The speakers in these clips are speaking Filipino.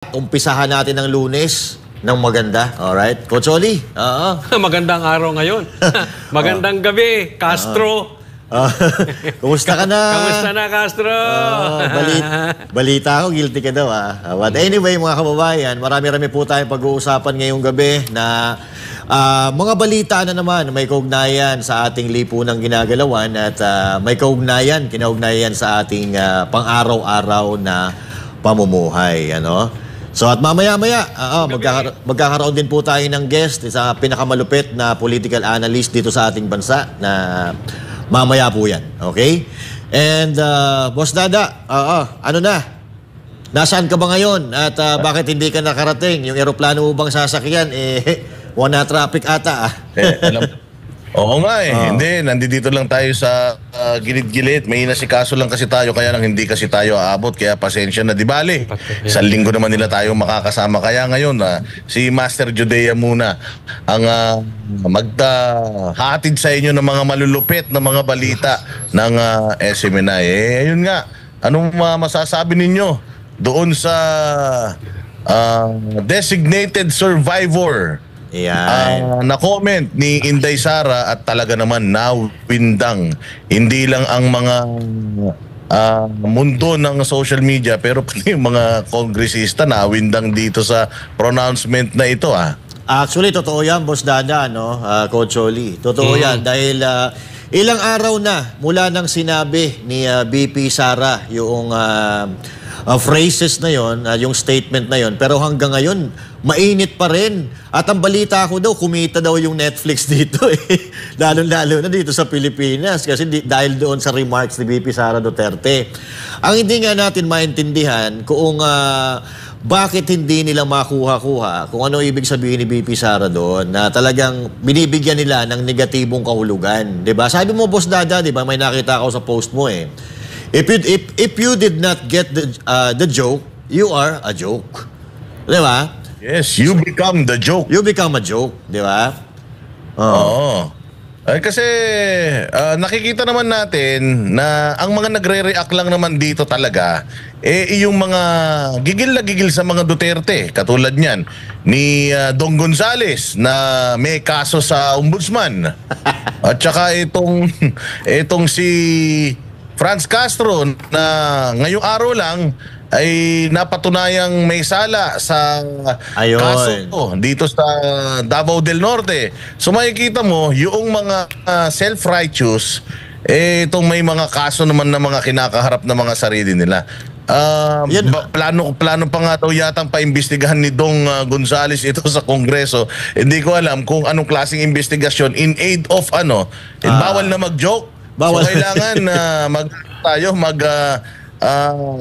Umpisahan natin ng Lunes ng maganda. Alright? Coach Oli? Magandang araw ngayon. Magandang gabi, Castro. Kumusta ka na? Kamusta na, Castro? Balita ko, guilty ka daw. But anyway, mga kababayan, marami-rami po tayong pag-uusapan ngayong gabi na mga balita na naman may kaugnayan sa ating lipunang ginagalawan at may kinaugnayan sa ating pang-araw-araw na pamumuhay. Ano? So at mamaya-maya, magkakaroon din po tayo ng guest, isang pinakamalupit na political analyst dito sa ating bansa na mamaya po yan. Okay? And Boss Dada, ano na? Nasaan ka ba ngayon? At bakit hindi ka nakarating? Yung eroplano mo bang sasakyan, wala traffic ata Oo nga hindi, nandito lang tayo sa gilid-gilid. May inasikaso lang kasi tayo, kaya lang hindi kasi tayo aabot. Kaya pasensya na, di bale. Sa linggo naman nila tayo makakasama. Kaya ngayon, si Master Judea muna ang maghahatid sa inyo ng mga malulupit na mga balita ng SMNI. Ayun nga, anong masasabi ninyo doon sa designated survivor? Na-comment ni Inday Sara at talaga naman nawindang. Hindi lang ang mga mundo ng social media, pero pati yung mga kongresista nawindang dito sa pronouncement na ito. Actually, totoo yan, Boss Dada, no? Coach Oli. Totoo yan dahil ilang araw na mula nang sinabi ni BP Sara yung phrases na yon, yung statement na yon, pero hanggang ngayon mainit pa rin. At ang balita ko daw, kumita daw yung Netflix dito lalo-lalo na dito sa Pilipinas kasi dahil doon sa remarks ni BP Sara Duterte. Ang hindi nga natin maintindihan kung bakit hindi nila makuha-kuha kung ano ibig sabihin ni BP Sara doon na talagang binibigyan nila ng negatibong kahulugan. Diba? Sabi mo, Boss Dada, diba? May nakita ako sa post mo If you did not get the joke, you are a joke. Diba? Yes, you become the joke. You become a joke, di ba? Oo. Kasi nakikita naman natin na ang mga nagre-react lang naman dito talaga, yung mga gigil na gigil sa mga Duterte. Katulad niyan, ni Dong Gonzales na may kaso sa ombudsman. At saka itong si Franz Castro na ngayong araw lang ay napatunayang may sala sa kaso dito sa Davao del Norte. So makikita mo, yung mga self-righteous, itong may mga kaso naman na mga kinakaharap na mga sarili nila. Plano pa nga daw yatang paimbestigahan ni Dong Gonzales ito sa Kongreso. Hindi ko alam kung anong klaseng investigasyon in aid of bawal na mag-joke. So kailangan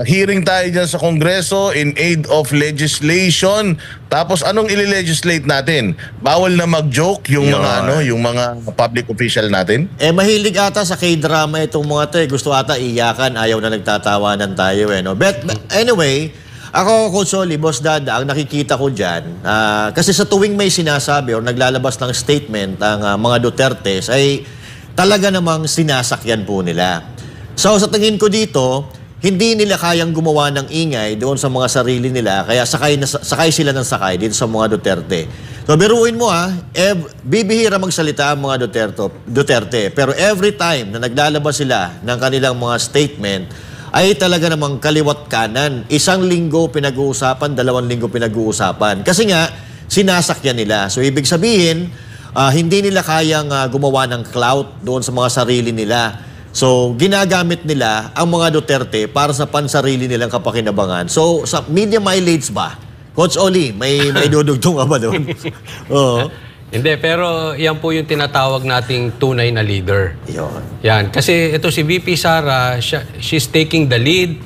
hearing tayo dyan sa Kongreso in aid of legislation. Tapos anong ile-legislate natin? Bawal na mag-joke yung mga public official natin? Mahilig ata sa K-drama itong mga to. Gusto ata iyakan, ayaw na nagtatawanan tayo no? But anyway, ako, Coach Oli, Boss Dada, ang nakikita ko dyan, kasi sa tuwing may sinasabi o naglalabas ng statement ang mga Dutertes ay talaga namang sinasakyan po nila. So sa tingin ko dito, hindi nila kayang gumawa ng ingay doon sa mga sarili nila, kaya sakay sila ng sakay dito sa mga Duterte. So biruin mo bibihira magsalita ang mga Duterte, pero every time na naglalabas sila ng kanilang mga statement, ay talaga namang kaliwat kanan. 1 linggo pinag-uusapan, 2 linggo pinag-uusapan. Kasi nga, sinasakyan nila. So ibig sabihin, hindi nila kayang gumawa ng clout doon sa mga sarili nila. So, ginagamit nila ang mga Duterte para sa pansarili nilang kapakinabangan. So, sa media mileage ba? Coach Oli, may dudugtong ka ba doon? Hindi, pero yan po yung tinatawag nating tunay na leader. Yan. Kasi ito si VP Sara, she's taking the lead.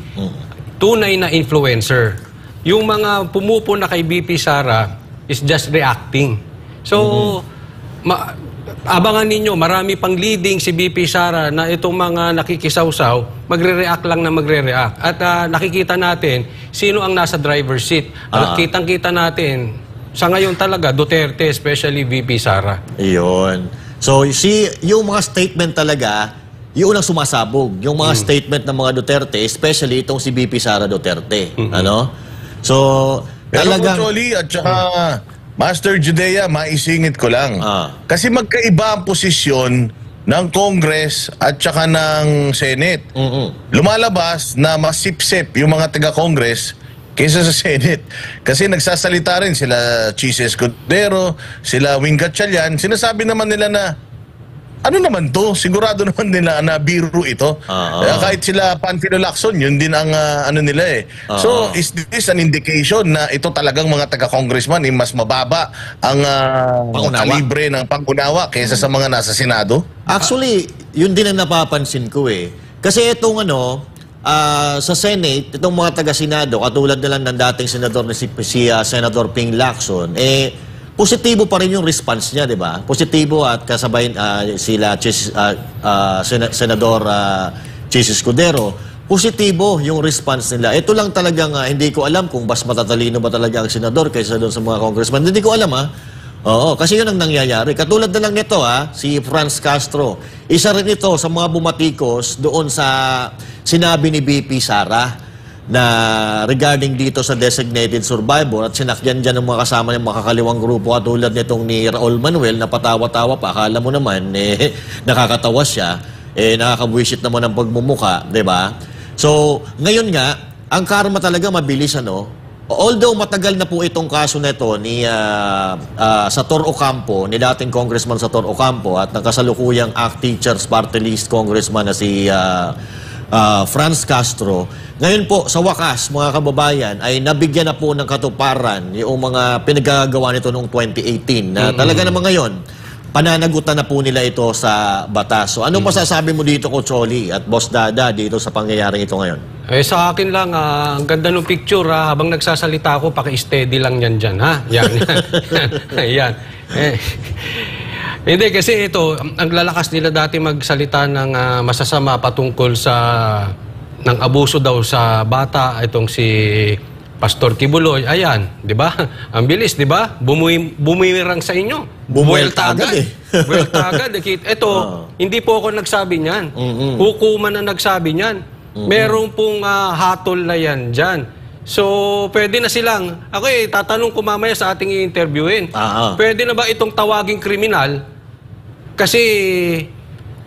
Tunay na influencer. Yung mga pumupuna kay VP Sara is just reacting. So, abangan ninyo, marami pang leading si BP Sara na itong mga nakikisawsaw, magre-react lang na magre-react. At nakikita natin sino ang nasa driver's seat. Kitang-kita natin, sa ngayon talaga, Duterte, especially VP Sara. Iyon. So, yung mga statement talaga, yung unang sumasabog. Yung mga statement ng mga Duterte, especially itong si BP Sara Duterte. So, Pero Talagang- Coach Oli at saka Master Judea, maisingit ko lang. Kasi magkaiba ang posisyon ng Congress at saka ng Senate. Lumalabas na masipsip yung mga taga-Congress kaysa sa Senate. Kasi nagsasalita rin sila Chis Escudero, sila Wing Gatchalian. Sinasabi naman nila na ano naman to? Sigurado naman nila na biro ito. Kahit sila Panfilo Lacson, yun din ang ano nila eh. So, is this an indication na ito talagang mga taga-congressman mas mababa ang kalibre ng pangunawa kaysa sa mga nasa Senado? Actually, yun din ang napapansin ko eh. Kasi itong sa Senate, itong mga taga-Senado, katulad na lang ng dating senador na si Senador Ping Lacson, positibo pa rin yung response niya, di ba? Positibo at kasabay sila Senador Chis Escudero, positibo yung response nila. Ito lang talagang hindi ko alam kung mas matatalino ba talaga ang senador kaysa doon sa mga congressman. Hindi ko alam Oo, kasi yun ang nangyayari. Katulad na lang nito si Franz Castro. Isa rin ito sa mga bumatikos doon sa sinabi ni BP Sara na regarding dito sa designated survivor at sinakyan dyan ng mga kasama ng makakaliwang grupo katulad nitong ni Raul Manuel na patawa-tawa pa. Akala mo naman, nakakatawa siya, nakakabwisit naman ang pagmumuka, di ba? So, ngayon nga, ang karma talaga mabilis, Although matagal na po itong kaso nito ni Sator Ocampo, ni dating Congressman Sator Ocampo at ng kasalukuyang ACT Teachers Party List Congressman na si Franz Castro. Ngayon po, sa wakas, mga kababayan, ay nabigyan na po ng katuparan yung mga pinagagawa nito noong 2018 na talaga naman ngayon, pananagutan na po nila ito sa batas. So, anong masasabi mo dito, Coach Oli at Boss Dada, dito sa pangyayaring ito ngayon? Sa akin lang, ang ganda ng picture, habang nagsasalita ako, paki-steady lang yan dyan, ha? Yan. Yan. Hindi, kasi ito, ang lalakas nila dati magsalita ng masasama patungkol sa ng abuso daw sa bata, itong si Pastor Kibuloy. Ayan, di ba? Ang bilis, di ba? Bumirang sa inyo. Bumuelta agad Bumuelta agad. Ito, hindi po ako nagsabi niyan. Hukuman na nagsabi niyan. Meron pong hatol na yan dyan. So, pwede na silang, ako tatanong ko mamaya sa ating i-interviewin. Pwede na ba itong tawaging kriminal? Kasi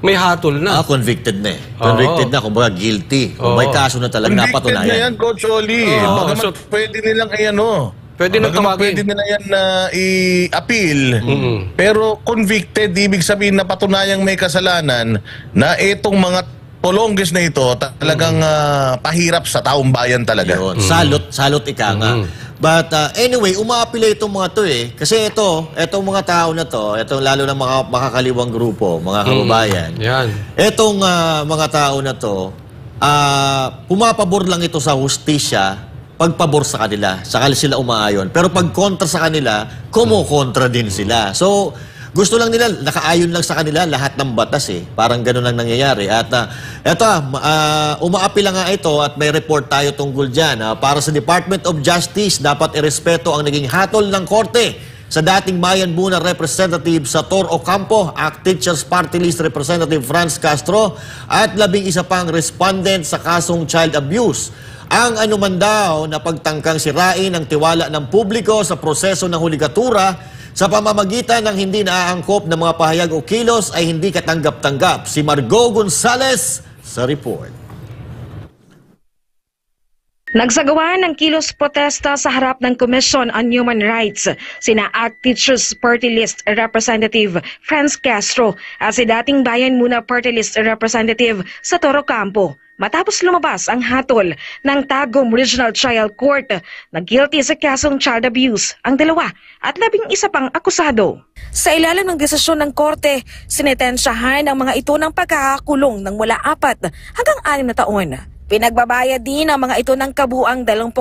may hatol na. Convicted na Convicted na, kumbaga guilty. Kung may kaso na talagang napatunayan. Convicted na yan, Coach Oli. Baka pwede nilang pwede nang tawagin. Pwede nila yan na i-appeal. Pero convicted, ibig sabihin na patunayang may kasalanan na itong mga polonggis na ito talagang pahirap sa taong bayan talaga. Yun. Salot ika nga. But anyway, umaapila itong mga to Kasi itong mga tao na to, itong lalo na mga makakaliwang grupo, mga kababayan. Yan. Itong mga tao na to, pumapabor lang ito sa hustisya, pagpabor sa kanila. Sakali sila umaayon. Pero pag kontra sa kanila, kumokontra din sila. So, gusto lang nila, nakaayon lang sa kanila lahat ng batas Parang gano'n lang nangyayari. At umaapila nga ito at may report tayo tungkol dyan. Para sa Department of Justice, dapat irespeto ang naging hatol ng korte sa dating Bayan Buna Representative Sator Ocampo, ACT Teachers Party List Representative Franz Castro, at 11 pang respondent sa kasong child abuse. Ang anuman daw na pagtangkang sirain ang tiwala ng publiko sa proseso ng hudikatura sa pamamagitan ng hindi naaangkop ng mga pahayag o kilos ay hindi katanggap-tanggap. Si Margo Gonzales sa report. Nagsagawa ng kilos protesta sa harap ng Commission on Human Rights sina ACT Teachers Party List Representative Franz Castro at si dating Bayan Muna Party List Representative Sator Ocampo. Matapos lumabas ang hatol ng Tagum Regional Trial Court na guilty sa kasong child abuse ang dalawa at 11 pang akusado. Sa ilalim ng desisyon ng korte, sinetensyahan ang mga ito ng pagkakakulong ng mula 4 hanggang 6 na taon. Pinagbabayad din ang mga ito ng kabuang 20,000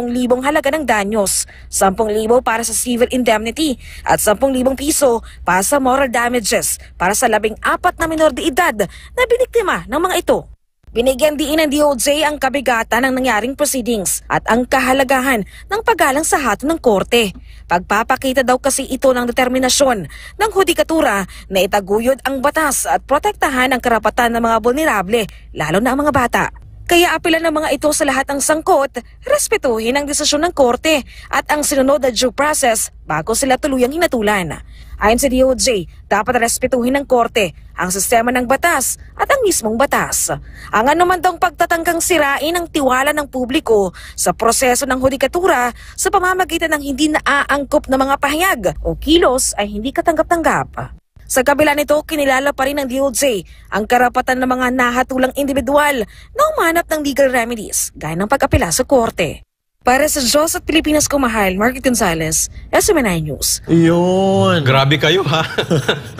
halaga ng danyos, 10,000 para sa civil indemnity at 10,000 piso para sa moral damages para sa 14 na minor de edad na biniktima ng mga ito. Binigyan din ng DOJ ang kabigatan ng nangyaring proceedings at ang kahalagahan ng paggalang sa hatol ng korte. Pagpapakita daw kasi ito ng determinasyon ng hudikatura na itaguyod ang batas at protektahan ang karapatan ng mga vulnerable, lalo na ang mga bata. Kaya apela ng mga ito sa lahat ng sangkot, respetuhin ang desisyon ng korte at ang sinunod na due process bago sila tuluyang hinatulan. Ayon sa DOJ, dapat respetuhin ng korte ang sistema ng batas at ang mismong batas. Ang anuman daw pagtatangkang sirain ang tiwala ng publiko sa proseso ng hudikatura sa pamamagitan ng hindi naaangkop na mga pahayag o kilos ay hindi katanggap-tanggap. Sa kabila nito, kinilala pa rin ng DOJ ang karapatan ng mga nahatulang individual na umanap ng legal remedies gaya ng pag-apela sa korte. Para sa Diyos at Pilipinas Kumahal, Margaret Gonzalez, SMNI News. Yun. Grabe kayo ha.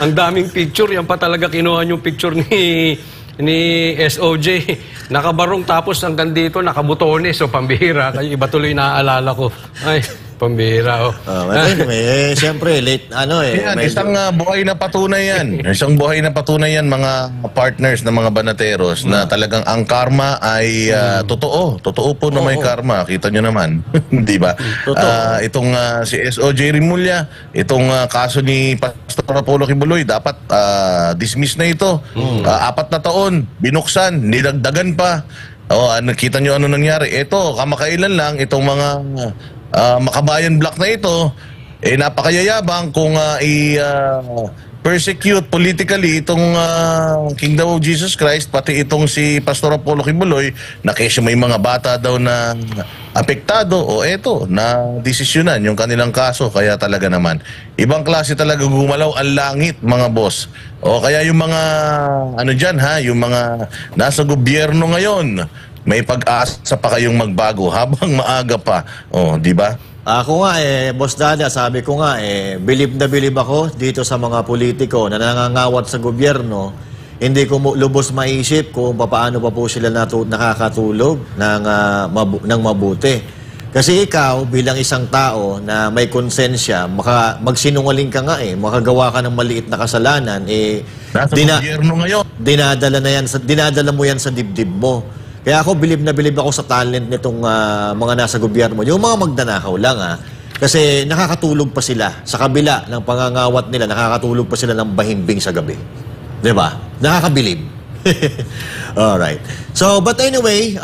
Ang daming picture. Yan pa talaga kinuha yung picture ni SOJ. Nakabarong tapos hanggang dito nakabutones. So pambihira. Kayo iba tuloy naaalala ko. Ay, pambihira. Anyway, siyempre, late, Yan, isang buhay na patunay yan. Isang buhay na patunay yan, mga partners ng mga banateros, na talagang ang karma ay totoo. Totoo po na may karma. Kita nyo naman. Di ba? Itong si SOJ Rimulya, itong kaso ni Pastor Apollo Kibuloy, dapat dismiss na ito. 4 na taon, binuksan, nilagdagan pa. Nakita nyo ano nangyari. Ito, kamakailan lang, itong mga Makabayan Black na ito, napakayayabang kung persecute politically itong Kingdom of Jesus Christ, pati itong si Pastor Apollo Kibuloy, na kesyo may mga bata daw na apektado, na desisyonan yung kanilang kaso. Kaya talaga naman, ibang klase talaga gumalaw ang langit, mga boss. Kaya yung mga, yung mga nasa gobyerno ngayon, may pag-asa pa kayong magbago habang maaga pa. Di ba? Ako nga Boss Dada, sabi ko nga bilib na bilib ako dito sa mga politiko na nangangawat sa gobyerno. Hindi ko lubos maisip kung paano pa po sila nakakatulog ng mabuti. Kasi ikaw bilang isang tao na may konsensya, magsinungaling ka nga makagawa ka ng maliit na kasalanan nasa gobyerno ngayon. Dinadala mo yan sa dibdib mo. Kaya ako, bilib na bilib ako sa talent nitong mga nasa gobyerno. Yung mga magdanakaw lang kasi nakakatulog pa sila. Sa kabila ng pangangawat nila, nakakatulog pa sila ng bahimbing sa gabi. Diba? Nakakabilib. Alright. So, but anyway,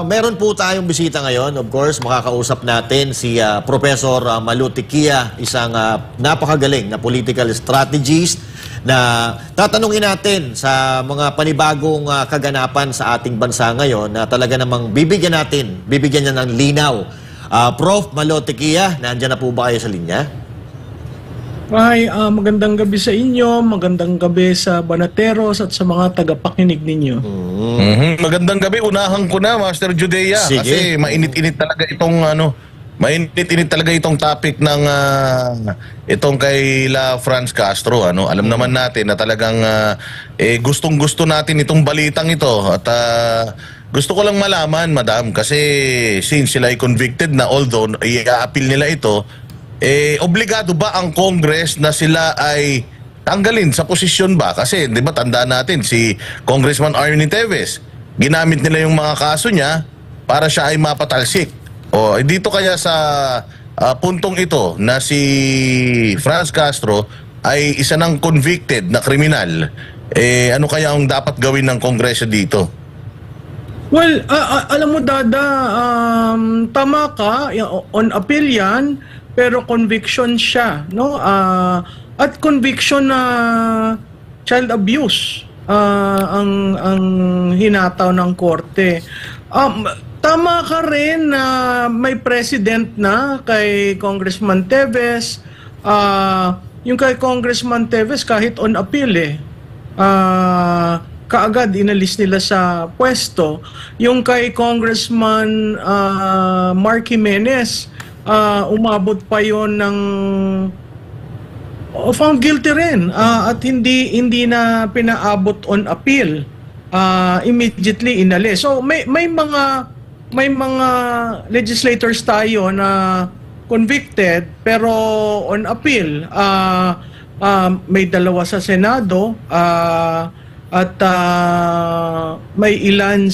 meron po tayong bisita ngayon. Of course, makakausap natin si Professor Malu Tiquia, isang napakagaling na political strategist na tatanungin natin sa mga panibagong kaganapan sa ating bansa ngayon na talaga namang bibigyan niya ng linaw. Prof. Malu Tiquia, nandiyan na po ba kayo sa linya? Ay, magandang gabi sa inyo, magandang gabi sa Banateros at sa mga tagapakinig ninyo. Magandang gabi, unahan ko na, Master Judea. Sige. Kasi mainit-init talaga itong topic ng itong kay La Franz Castro. Alam naman natin na talagang gustong-gusto natin itong balitang ito. At gusto ko lang malaman, Madam, kasi since sila ay convicted na, although i-appeal nila ito, obligado ba ang Congress na sila ay tanggalin sa posisyon ba? Kasi, di ba, tandaan natin, si Congressman Arnie Teves, ginamit nila yung mga kaso niya para siya ay mapatalsik. Dito kaya sa puntong ito na si Franz Castro ay isa ng convicted na kriminal, ano kaya ang dapat gawin ng Kongreso dito? Well, alam mo, Dada, tama ka, on appeal yan, pero conviction siya, no? At conviction na child abuse ang hinataw ng korte. Tama ka rin na may president na kay Congressman Teves. Yung kay Congressman Teves kahit on appeal kaagad inalis nila sa pwesto. Yung kay Congressman Mark Jimenez, umabot pa yon ng found guilty rin at hindi na pinaabot on appeal. Immediately inalis. So may mga legislators tayo na convicted pero on appeal. May 2 sa Senado at may ilang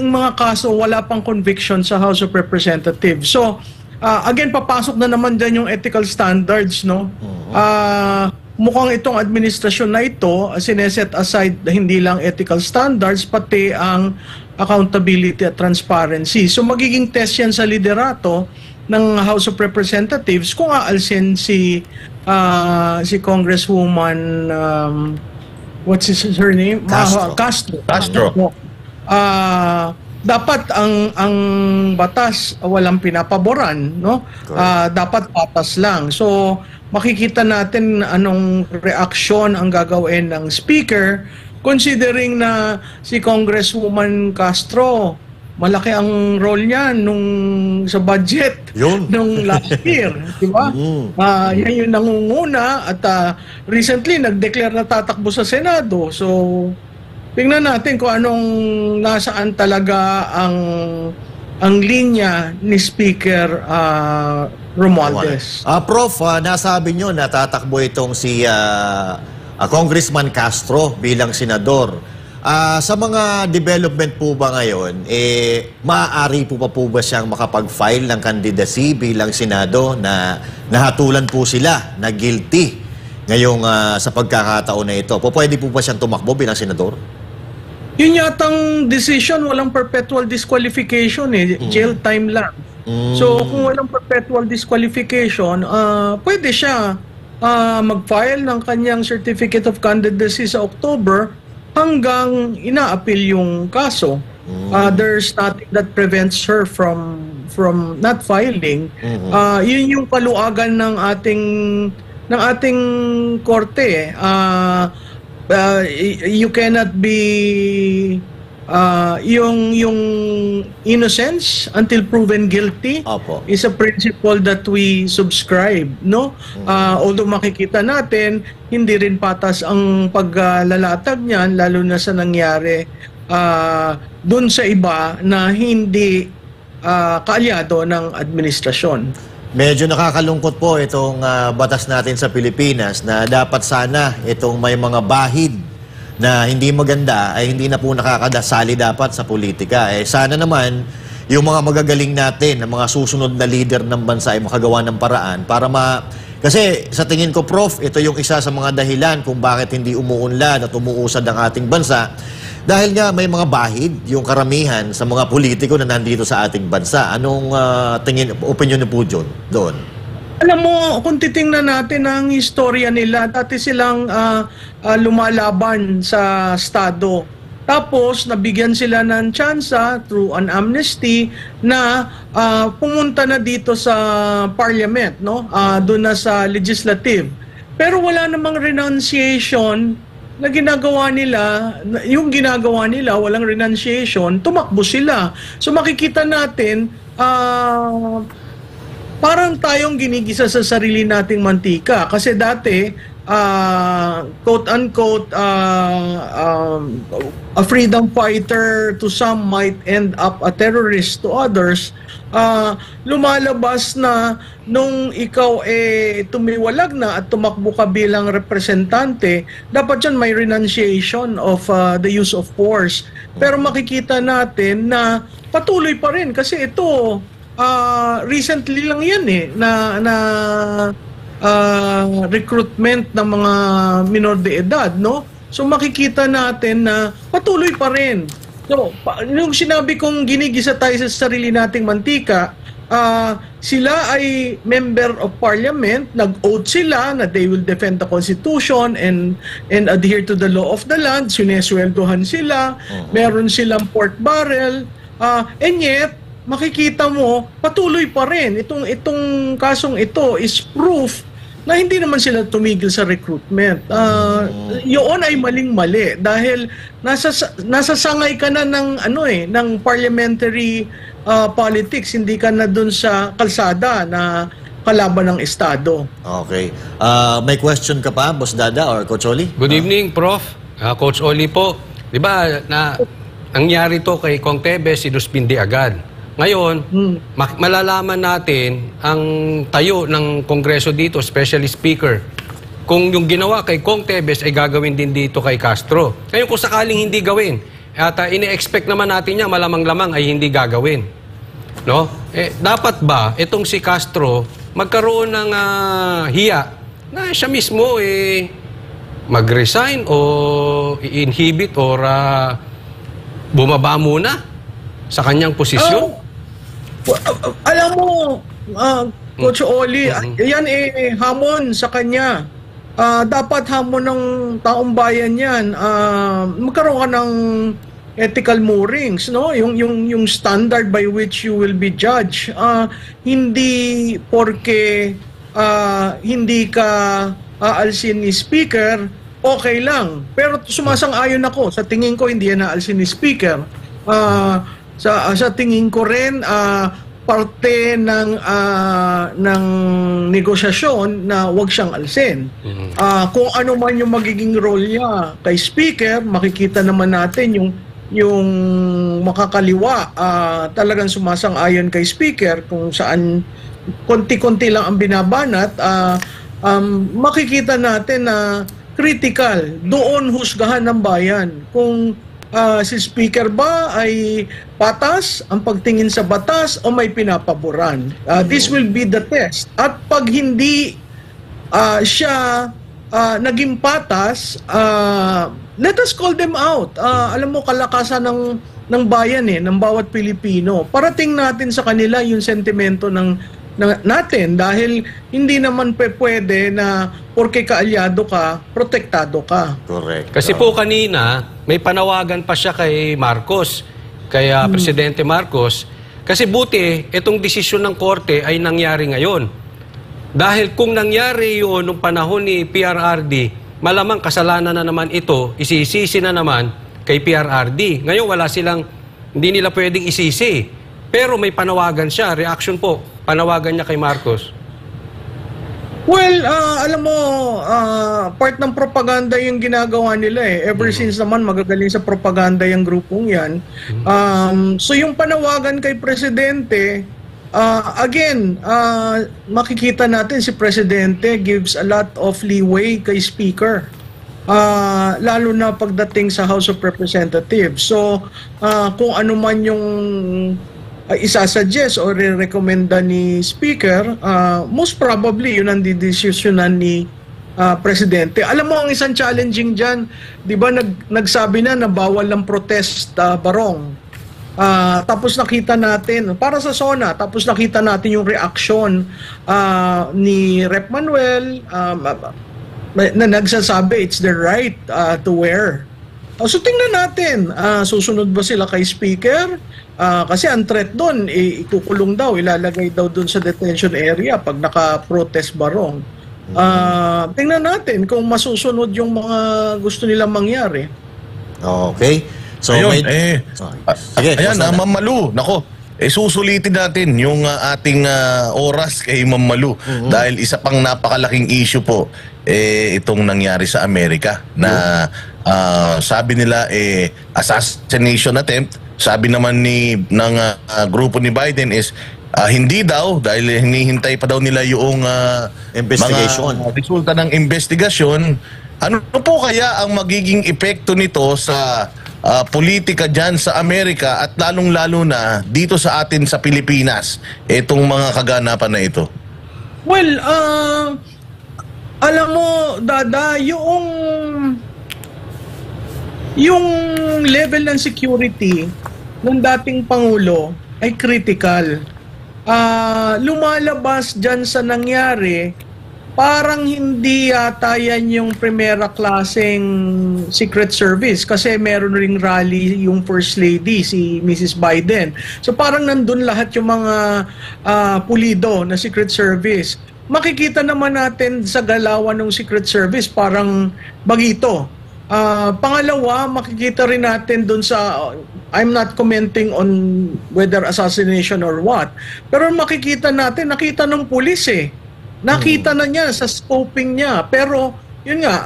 mga kaso wala pang conviction sa House of Representatives. So again, papasok na naman dyan yung ethical standards, no? mukhang itong administrasyon na ito sineset aside hindi lang ethical standards pati ang accountability at transparency. So magiging test yan sa liderato ng House of Representatives kung aalsin si Congresswoman what's her name? Castro. Dapat ang batas walang pinapaboran, no? Dapat patas lang. So makikita natin anong reaksyon ang gagawin ng speaker considering na si Congresswoman Castro malaki ang role niya sa budget nung last year, di ba? Yan yung nangunguna at recently nag-declare na tatakbo sa Senado. So tingnan natin kung anong nasaan talaga ang linya ni Speaker Romualdez. Prof, nasabi nyo na tatakbo itong si Congressman Castro bilang senador. Sa mga development po ba ngayon, maaari po ba siyang makapag-file ng candidacy bilang senado na nahatulan po sila na guilty ngayong sa pagkakataon na ito? Pwede po ba siyang tumakbo bilang senador? Yun yatang decision, walang perpetual disqualification jail time lang. So kung walang perpetual disqualification, pwede siya mag-file ng kanyang certificate of candidacy sa October hanggang ina-appeal yung kaso. There's nothing that prevents her from not filing. Yun yung kaluagan ng ating korte. You cannot be yung innocence until proven guilty. Opo. Is a principle that we subscribe, no? Although makikita natin hindi rin patas ang paglalatag niyan lalo na sa nangyari dun sa iba na hindi kaalyado ng administrasyon. Medyo nakakalungkot po itong batas natin sa Pilipinas na dapat sana itong may mga bahid na hindi maganda ay hindi na po nakakadasali dapat sa politika. Sana naman yung mga magagaling natin, ang mga susunod na leader ng bansa ay makagawa ng paraan para Kasi sa tingin ko, Prof, ito yung isa sa mga dahilan kung bakit hindi umuunlad at umuusad ang ating bansa. Dahil nga may mga bahid, yung karamihan sa mga politiko na nandito sa ating bansa. Anong opinion niyo po doon? Alam mo, kung titingnan natin ang istorya nila, dati silang lumalaban sa Estado. Tapos, nabigyan sila ng tsansa through an amnesty na pumunta na dito sa parliament, no? Doon na sa legislative. Pero wala namang renunciation na ginagawa nila. Yung ginagawa nila, walang renunciation, tumakbo sila. So makikita natin, parang tayong ginigisa sa sarili nating mantika. Kasi dati, quote-unquote, a freedom fighter to some might end up a terrorist to others. Lumalabas na nung ikaw tumiwalag na at tumakbo ka bilang representante, dapat yan may renunciation of the use of force. Pero makikita natin na patuloy pa rin kasi ito, recently lang yan na recruitment ng mga minor de edad, no? So makikita natin na patuloy pa rin. So, yung sinabi kong ginigisa tayo sa sarili nating mantika, sila ay member of parliament, nag-oath sila na they will defend the constitution and adhere to the law of the land, sinesweldohan sila, meron silang pork barrel, and yet makikita mo patuloy pa rin itong kasong ito is proof na hindi naman sila tumigil sa recruitment. Yun ay maling-mali dahil nasasangay ka na ng parliamentary politics, hindi ka na dun sa kalsada na kalaban ng Estado. Okay. May question ka pa, Boss Dada or Coach Oli? Good evening, Prof. Coach Oli po. Di ba, nangyari to kay Kong Tebes, sinuspindi agad. Ngayon, malalaman natin ang tayo ng Kongreso dito, especially Speaker, kung yung ginawa kay Kong Tebes ay gagawin din dito kay Castro. Ngayon, kung sakaling hindi gawin, at ine-expect naman natin niya, malamang-lamang ay hindi gagawin. No? Dapat ba itong si Castro magkaroon ng hiya na siya mismo mag-resign o i-inhibit or bumaba muna sa kanyang posisyon? Alam mo, Coach Oli, yan hamon sa kanya. Dapat hamon ng taong bayan yan. Magkaroon ka ng ethical moorings, no? Yung standard by which you will be judged. Hindi porke hindi ka aalsin ni speaker, okay lang. Pero sumasang-ayon ako. Sa tingin ko, hindi yan aalsin ni speaker. Sa tingin ko rin, parte ng negosasyon na wag siyang alsin. Kung ano man yung magiging role niya kay speaker, makikita naman natin yung makakaliwa talagang sumasang-ayon kay speaker kung saan konti-konti lang ang binabanat, makikita natin na critical, doon husgahan ng bayan. Kung si speaker ba ay patas ang pagtingin sa batas o may pinapaboran. This will be the test. At pag hindi siya naging patas, let us call them out. Alam mo, kalakasan ng bayan ng bawat Pilipino. Parating natin sa kanila yung sentimento natin dahil hindi naman pwede na porke kaalyado ka, protektado ka. Correct. Kasi po kanina, may panawagan pa siya kay Marcos, kay Presidente Marcos, kasi buti itong desisyon ng korte ay nangyari ngayon. Dahil kung nangyari yun nung panahon ni PRRD, malamang kasalanan na naman ito, isisisi na naman kay PRRD. Ngayon hindi nila pwedeng isisi. Pero may panawagan siya, reaction po, panawagan niya kay Marcos. Well, alam mo, part ng propaganda yung ginagawa nila Ever since naman magagaling sa propaganda yung grupong yan. So yung panawagan kay Presidente, again, makikita natin si Presidente gives a lot of leeway kay Speaker. Lalo na pagdating sa House of Representatives. So, kung ano man yung isasuggest o re-recommenda ni Speaker, most probably yun ang didesisyonan ni Presidente. Alam mo, ang isang challenging dyan, di ba nagsabi na bawal ng protest barong. Tapos nakita natin, para sa SONA, tapos nakita natin yung reaction ni Rep. Manuel na nagsasabi it's their right to wear. So tingnan natin, susunod ba sila kay Speaker? Kasi ang threat doon, ikukulong daw, ilalagay daw doon sa detention area pag naka-protest barong. Tingnan natin kung masusunod yung mga gusto nilang mangyari. Okay. So, ayun, sige, ayan, Ma'am Malu, nako, susulitin natin yung ating oras kay Ma'am Malu dahil isa pang napakalaking issue po itong nangyari sa Amerika na sabi nila assassination attempt. Sabi naman ng grupo ni Biden is hindi daw dahil hinihintay pa daw nila yung investigation. Mga resulta ng investigasyon. Ano po kaya ang magiging epekto nito sa politika dyan sa Amerika at lalong-lalo na dito sa atin sa Pilipinas, itong mga kaganapan na ito? Well, alam mo, Dada, yung level ng security ng dating Pangulo ay critical. Lumalabas dyan sa nangyari, parang hindi yata yan yung primera klaseng Secret Service kasi meron ring rally yung First Lady, si Mrs. Biden. So parang nandun lahat yung mga pulido na Secret Service. Makikita naman natin sa galawan ng Secret Service parang bagito. Pangalawa, makikita rin natin dun sa, I'm not commenting on whether assassination or what, pero makikita natin, nakita ng pulis nakita na niya sa scoping niya, pero yun nga,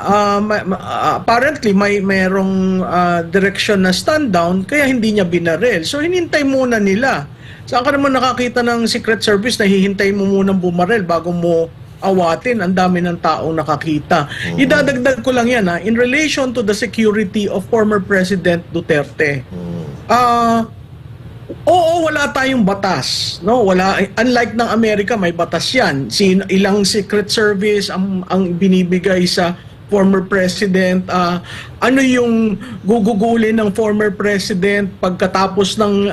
apparently merong direction na stand down, kaya hindi niya binaril. So hinintay muna nila. Saan ka naman nakakita ng Secret Service na hihintay mo munang bumaril bago mo awatin? Ang dami ng taong nakakita. Idadagdag ko lang yan in relation to the security of former President Duterte. Oo, wala tayong batas, no? Wala, unlike ng Amerika, may batas 'yan. Ilang Secret Service ang binibigay sa former president, ano yung gugugulin ng former president pagkatapos ng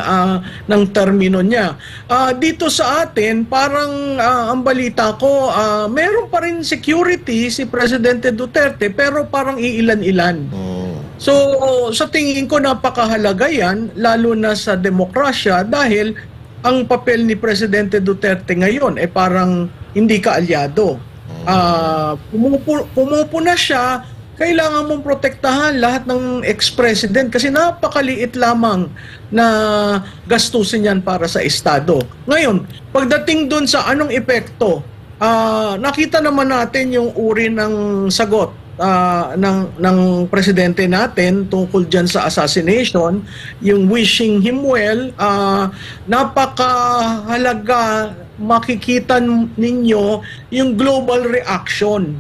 termino niya. Dito sa atin, parang ang balita ko, meron pa rin security si Presidente Duterte, pero parang iilan-ilan. So, sa tingin ko napakahalaga yan, lalo na sa demokrasya, dahil ang papel ni Presidente Duterte ngayon parang hindi kaalyado. Pumupo na siya, kailangan mong protektahan lahat ng ex-president kasi napakaliit lamang na gastusin yan para sa Estado. Ngayon, pagdating dun sa anong epekto, nakita naman natin yung uri ng sagot ng presidente natin tungkol dyan sa assassination, yung wishing him well. Napakahalaga, makikita ninyo yung global reaction.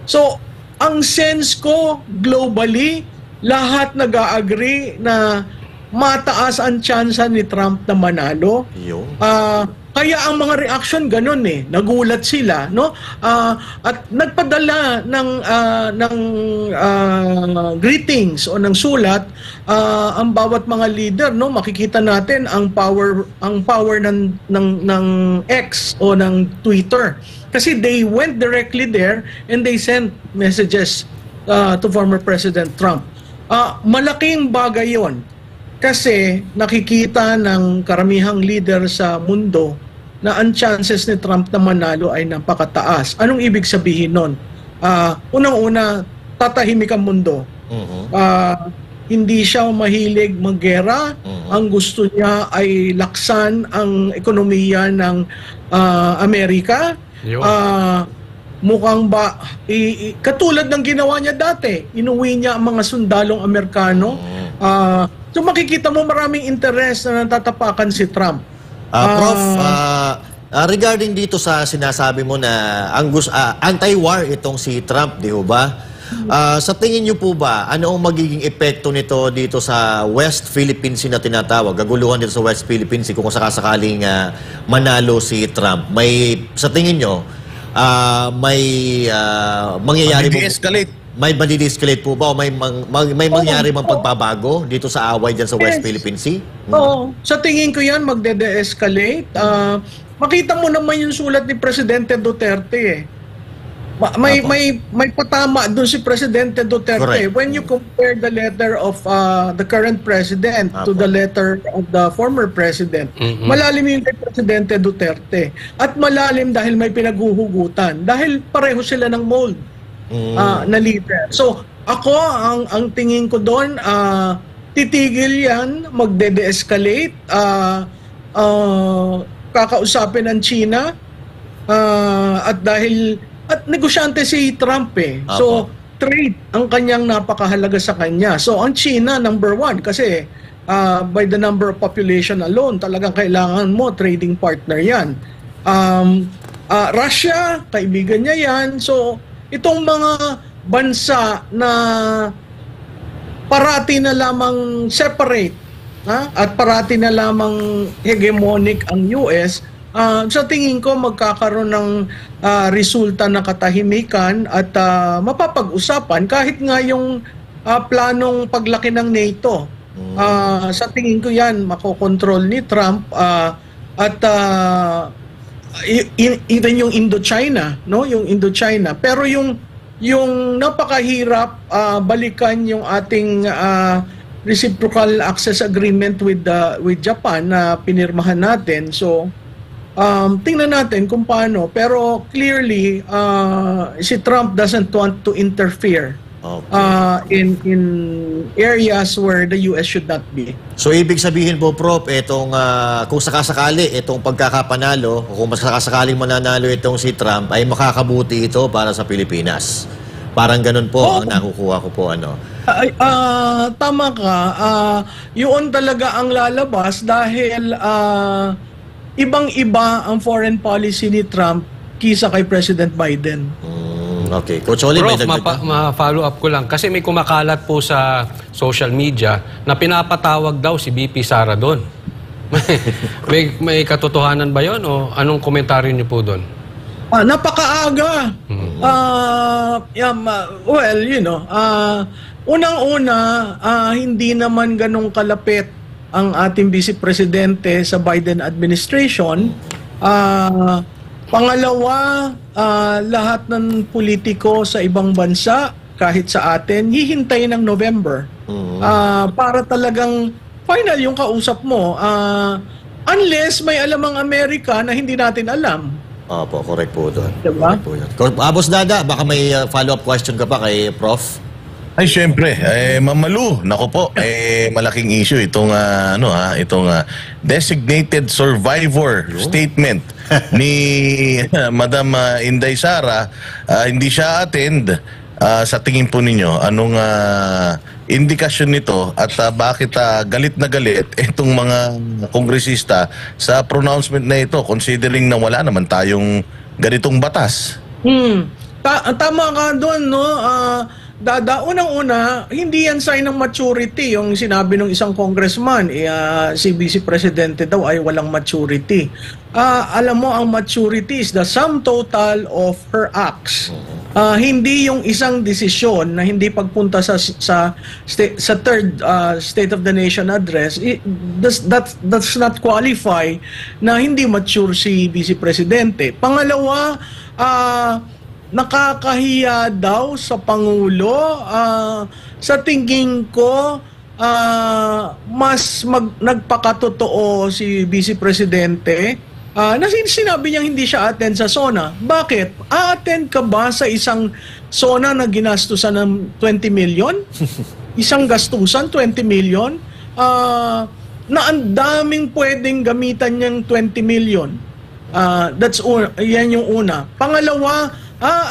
So, ang sense ko globally, lahat nag-agree na mataas ang tsansa ni Trump na manalo. Kaya ang mga reaction ganun nagulat sila, no? At nagpadala ng greetings o ng sulat ang bawat mga leader, no? Makikita natin ang power ng X o ng Twitter. Kasi they went directly there and they sent messages to former President Trump. Malaking bagay 'yon. Kasi nakikita ng karamihang leader sa mundo na ang chances ni Trump na manalo ay napakataas. Anong ibig sabihin nun? Unang-una, tatahimik ang mundo. Hindi siya mahilig maggera. Ang gusto niya ay laksan ang ekonomiya ng Amerika. Mukhang katulad ng ginawa niya dati, inuwi niya ang mga sundalong Amerikano. So makikita mo maraming interes na natatapakan si Trump. Prof, regarding dito sa sinasabi mo na anti-war itong si Trump, di ba? Sa tingin niyo po ba, ano ang magiging epekto nito dito sa West Philippine Sea na tinatawag? Gaguluhan dito sa West Philippine Sea kung sakasakaling manalo si Trump. Sa tingin niyo, may mangyayari mo? May madi-escalate po ba o may mangyari mang pagbabago dito sa away dyan sa West Philippine Sea? Oo. Sa tingin ko yan, magde-de-escalate. Makita mo naman yung sulat ni Presidente Duterte. May patama doon si Presidente Duterte. Correct. When you compare the letter of the current president to the letter of the former president, malalim yung kay Presidente Duterte. At malalim dahil may pinaghuhugutan. Dahil pareho sila ng mold. Na leader. So, ako, ang tingin ko doon, titigil yan, magde-de-escalate, kakausapin ng China, at negosyante si Trump So, trade ang kanyang napakahalaga sa kanya. So, ang China, number one, kasi by the number of population alone, talagang kailangan mo, trading partner yan. Russia, kaibigan niya yan. So, itong mga bansa na parati na lamang separate at parati na lamang hegemonic ang US, sa tingin ko magkakaroon ng resulta na katahimikan at mapapag-usapan kahit nga yung planong paglaki ng NATO. Sa tingin ko yan makokontrol ni Trump at even yung Indochina, no, yung Indochina. Pero yung napakahirap balikan yung ating reciprocal access agreement with Japan na pinirmahan natin. So tingnan natin kung paano, pero clearly si Trump doesn't want to interfere in areas where the US should not be. So ibig sabihin po, Prof, kung sakasakali itong pagkakapanalo o kung sakasakaling mananalo itong si Trump ay makakabuti ito para sa Pilipinas. Parang ganun po ang nakukuha ko po. Tama ka. Yun talaga ang lalabas dahil ibang-iba ang foreign policy ni Trump kisa kay President Biden. Okay. Coach Oli, Prof, ma-follow up ko lang. Kasi may kumakalat po sa social media na pinapatawag daw si VP Sara doon. May katotohanan ba yon o anong komentaryo niyo po doon? Napakaaga. Well, unang-una, hindi naman ganong kalapit ang ating Vice Presidente sa Biden administration. Pangalawa, lahat ng politiko sa ibang bansa, kahit sa atin, hihintayin ng November. Para talagang final yung kausap mo. Unless may alam ang Amerika na hindi natin alam. Opo, correct po doon. Diba? Correct po yun. Boss Dada, baka may follow-up question ka pa kay Prof? Ay, syempre, Mamalu, nako po, malaking issue itong designated survivor statement ni Madam Inday Sara. Hindi siya attend. Sa tingin po ninyo, anong indikasyon nito at bakit galit na galit itong mga kongresista sa pronouncement na ito considering na wala naman tayong ganitong batas? Tama ka doon, no? Unang-una, hindi yan sign ng maturity yung sinabi ng isang congressman. Si Vice Presidente daw ay walang maturity. Alam mo, ang maturity is the sum total of her acts. Hindi yung isang desisyon na hindi pagpunta sa third State of the Nation address. That's not qualify na hindi mature si Vice Presidente. Pangalawa, nakakahiya daw sa Pangulo. Sa tingin ko, mas nagpakatotoo si Vice Presidente na sinabi niyang hindi siya attend sa SONA. Bakit? A-attend ka ba sa isang SONA na ginastusan ng 20 million? Isang gastusan, 20 million? Na ang daming pwedeng gamitan niyang 20 million. Yan yung una. Pangalawa,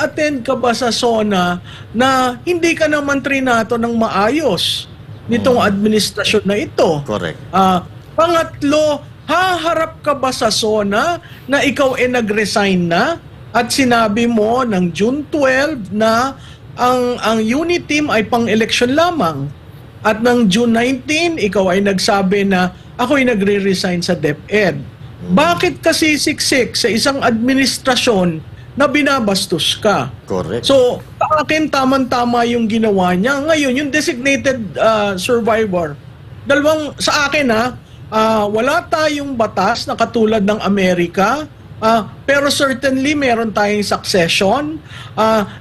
attend ka ba sa SONA na hindi ka naman trinato ng maayos nitong administrasyon na ito? Correct. Pangatlo, haharap ka ba sa SONA na ikaw nag-resign na at sinabi mo ng June 12 na ang unit team ay pang-eleksyon lamang at ng June 19 ikaw ay nagsabi na ako'y nagre-resign sa DepEd. Bakit kasi siksik sa isang administrasyon na binabastos ka? Correct. So, sa akin, tamang-tama yung ginawa niya. Ngayon, yung designated survivor, sa akin wala tayong batas na katulad ng Amerika, pero certainly meron tayong succession.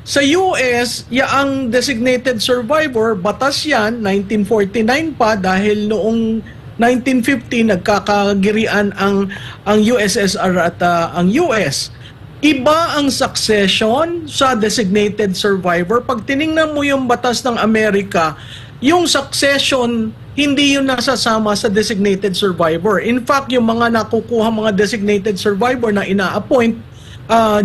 Sa US, ang designated survivor, batas yan, 1949 pa dahil noong 1950 nagkakagirian ang USSR at ang US. Iba ang succession sa designated survivor. Pag tiningnan mo yung batas ng Amerika, yung succession hindi yun nasasama sa designated survivor. In fact, yung mga nakukuha mga designated survivor na ina-appoint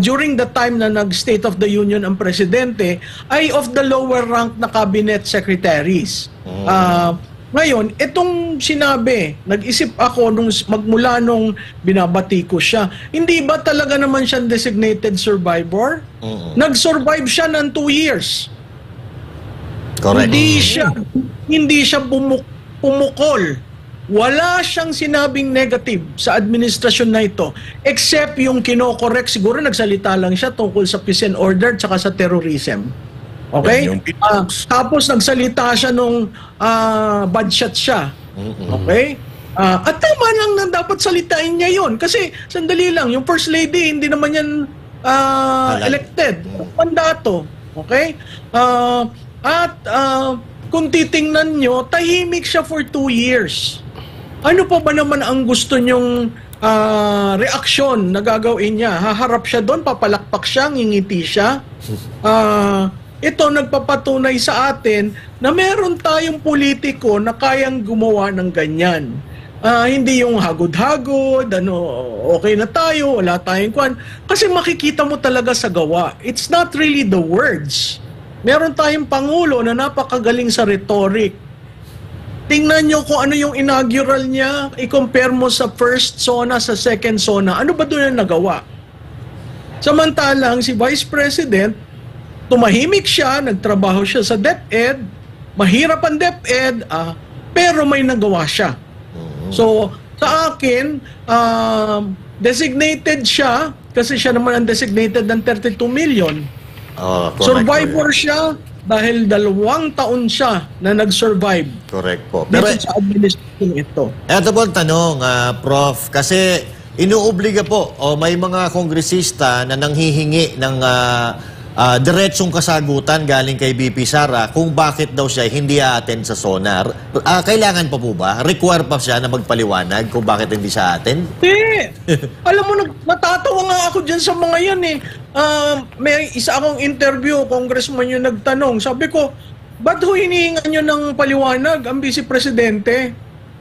during the time na nag-State of the Union ang presidente ay of the lower rank na cabinet secretaries. Ngayon, itong sinabi, nag-isip ako magmula nung binabati ko siya, hindi ba talaga naman siya designated survivor? Nag-survive siya ng 2 years. Correct. Hindi siya pumukol. Wala siyang sinabing negative sa administrasyon na ito except yung kinokorek, siguro nagsalita lang siya tungkol sa peace and order tsaka sa terrorism. Okay? Tapos nagsalita siya nung bad shot siya. Okay? At tama lang na dapat salitain niya yun. Kasi sandali lang, yung First Lady hindi naman yan elected. Mandato. Okay? Kung titingnan nyo, tahimik siya for 2 years. Ano pa ba naman ang gusto nyong reaksyon na gagawin niya? Haharap siya doon, papalakpak siya, ngingiti siya. Ito nagpapatunay sa atin na meron tayong politiko na kayang gumawa ng ganyan. Hindi yung hagod-hagod, okay na tayo, wala tayong kwan. Kasi makikita mo talaga sa gawa. It's not really the words. Meron tayong Pangulo na napakagaling sa rhetoric. Tingnan nyo kung ano yung inaugural niya, i-compare mo sa first SONA, sa second SONA. Ano ba doon ang nagawa? Samantalang si Vice President, tumahimik siya, nagtrabaho siya sa DepEd, mahirap ang DepEd, pero may nagawa siya. So, Sa akin, designated siya, kasi siya naman ang designated ng 32 million. Oh, correct Survivor po yan. siya dahil 2 taon siya na nag-survive Correct po. dito Pero sa administration ito. eto po ang tanong, Prof, kasi inuobliga po o may mga kongresista na nanghihingi ng diretsong kasagutan galing kay BP Sara kung bakit daw siya hindi a-attend sa SONAR. Kailangan pa po ba? Require pa siya na magpaliwanag kung bakit hindi siya attend? Alam mo, natatawa nga ako dyan sa mga yan eh. May isa akong interview, congressman yung nagtanong. Sabi ko, ba't ho hinihingan nyo ng paliwanag ang vice presidente?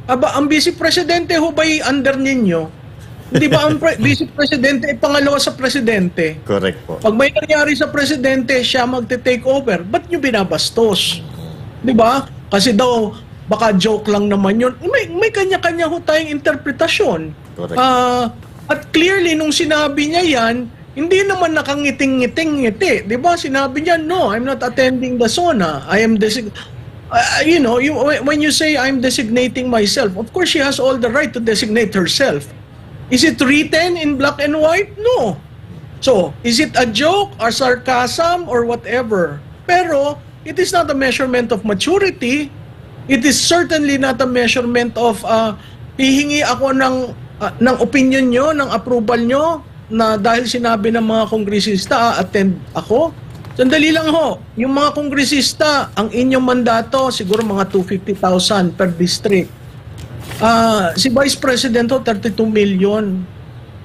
Aba, ang vice presidente ho ba'y under ninyo? Hindi ba ang vice presidente ay pangalawa sa presidente? Correct po. Pag may nangyari sa presidente, siya magte-take over. Ba't nyo binabastos? Di ba? Kasi daw, baka joke lang naman yun. May kanya-kanya ho tayong interpretasyon. Correct. At clearly, nung sinabi niya yan, hindi naman nakangiting-ngiting-ngiti. Di ba? Sinabi niya, no, I'm not attending the SONA. I am when you say I'm designating myself, of course she has all the right to designate herself. Is it written in black and white? No. So, is it a joke or sarcasm or whatever? Pero, it is not a measurement of maturity. It is certainly not a measurement of hihingi ako ng opinion nyo, ng approval nyo, na dahil sinabi ng mga kongresista, attend ako. Sandali lang ho, yung mga kongresista, ang inyong mandato, siguro mga 250,000 per district. Si Vice President ho, 32 million.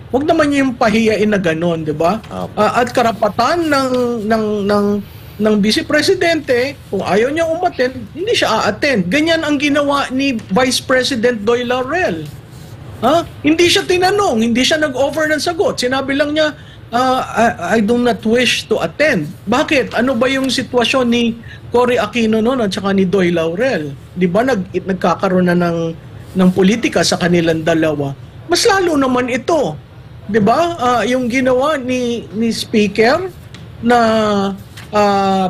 Huwag naman yung pahiyain na gano'n, di ba? At karapatan ng Vice Presidente, kung ayaw niya umattend, hindi siya a-attend. Ganyan ang ginawa ni Vice President Doy Laurel. Hindi siya tinanong, hindi siya nag-offer ng sagot. Sinabi lang niya, I do not wish to attend. Bakit? Ano ba yung sitwasyon ni Cory Aquino noon at saka ni Doy Laurel? Di ba nagkakaroon na ng politika sa kanilang dalawa? Mas lalo naman ito. 'Di ba? Yung ginawa ni Speaker na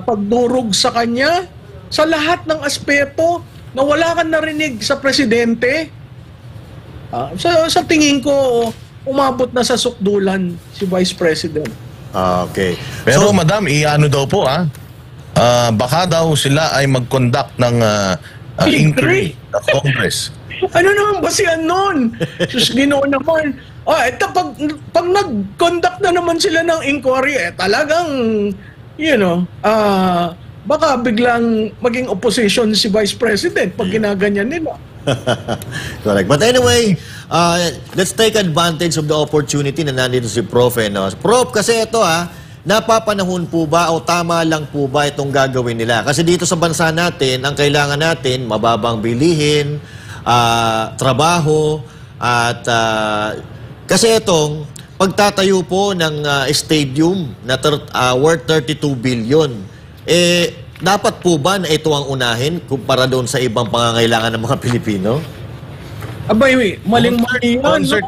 pagdurog sa kanya sa lahat ng aspeto na wala kang narinig sa presidente. Sa tingin ko umabot na sa sukdulan si Vice President. Okay. Pero madam, iano daw po baka daw sila ay mag-conduct ng inquiry sa Congress. Ano naman ba siya nun? Sus, Ginoo naman. Ito, pag nag-conduct na naman sila ng inquiry, talagang, baka biglang maging opposition si Vice President pag ginaganyan nila. Correct. But anyway, let's take advantage of the opportunity na nandito si Prof. Prof, kasi ito napapanahon po ba o tama lang po ba itong gagawin nila? Kasi dito sa bansa natin, ang kailangan natin, mababang bilihin, trabaho, at kasi itong pagtatayo po ng stadium na worth 32 billion, dapat po ba na ito ang unahin kumpara doon sa ibang pangangailangan ng mga Pilipino? Abay, maling-mali yan. Concert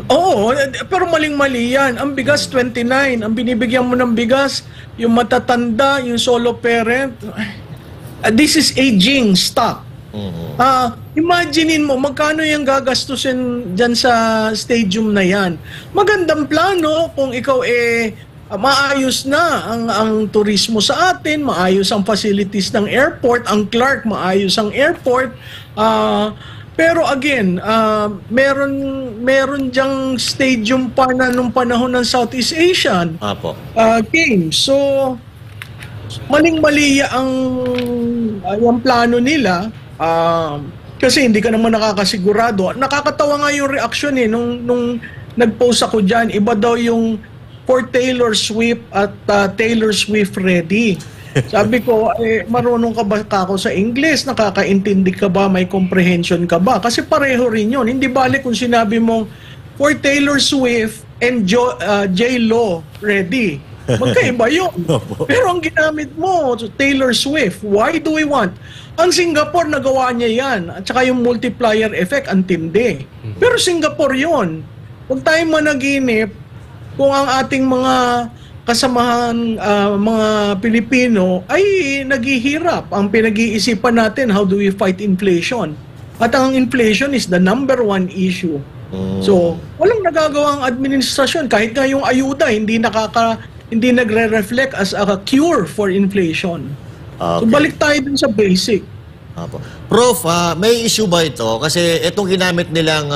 Oo, pero maling-mali yan. Ang bigas 29, ang binibigyan mo ng bigas, yung matatanda, yung solo parent, this is aging stock. Imaginein mo, magkano yung gagastusin dyan sa stadium na yan. Magandang plano kung ikaw maayos na ang turismo sa atin, maayos ang facilities ng airport, ang Clark, maayos ang airport. Pero again, meron dyang stadium pa na nung panahon ng Southeast Asian Games. So, maling-mali ang plano nila. Kasi hindi ka naman nakakasigurado. Nakakatawa nga yung reaction nung nag-post ako dyan. Iba daw yung for Taylor Swift at Taylor Swift ready. Sabi ko, marunong ka ba ako sa English? Nakakaintindi ka ba? May comprehension ka ba? Kasi pareho rin yun. Hindi balik kung sinabi mong for Taylor Swift and J-Lo ready. Magkaiba yun. Pero ang ginamit mo, Taylor Swift, why do we want? Ang Singapore, nagawa niya yan. At saka yung multiplier effect, ang tindi. Pero Singapore yun. Huwag tayong managinip kung ang ating mga kasamahan, mga Pilipino ay naghihirap. Ang pinag-iisipan natin, how do we fight inflation? At ang inflation is the number one issue. So, walang nagagawa ang administrasyon. Kahit nga yung ayuda, hindi nagre-reflect as a cure for inflation. So, Okay. balik tayo dun sa basic. Apo. Prof, may issue ba ito? Kasi itong ginamit nilang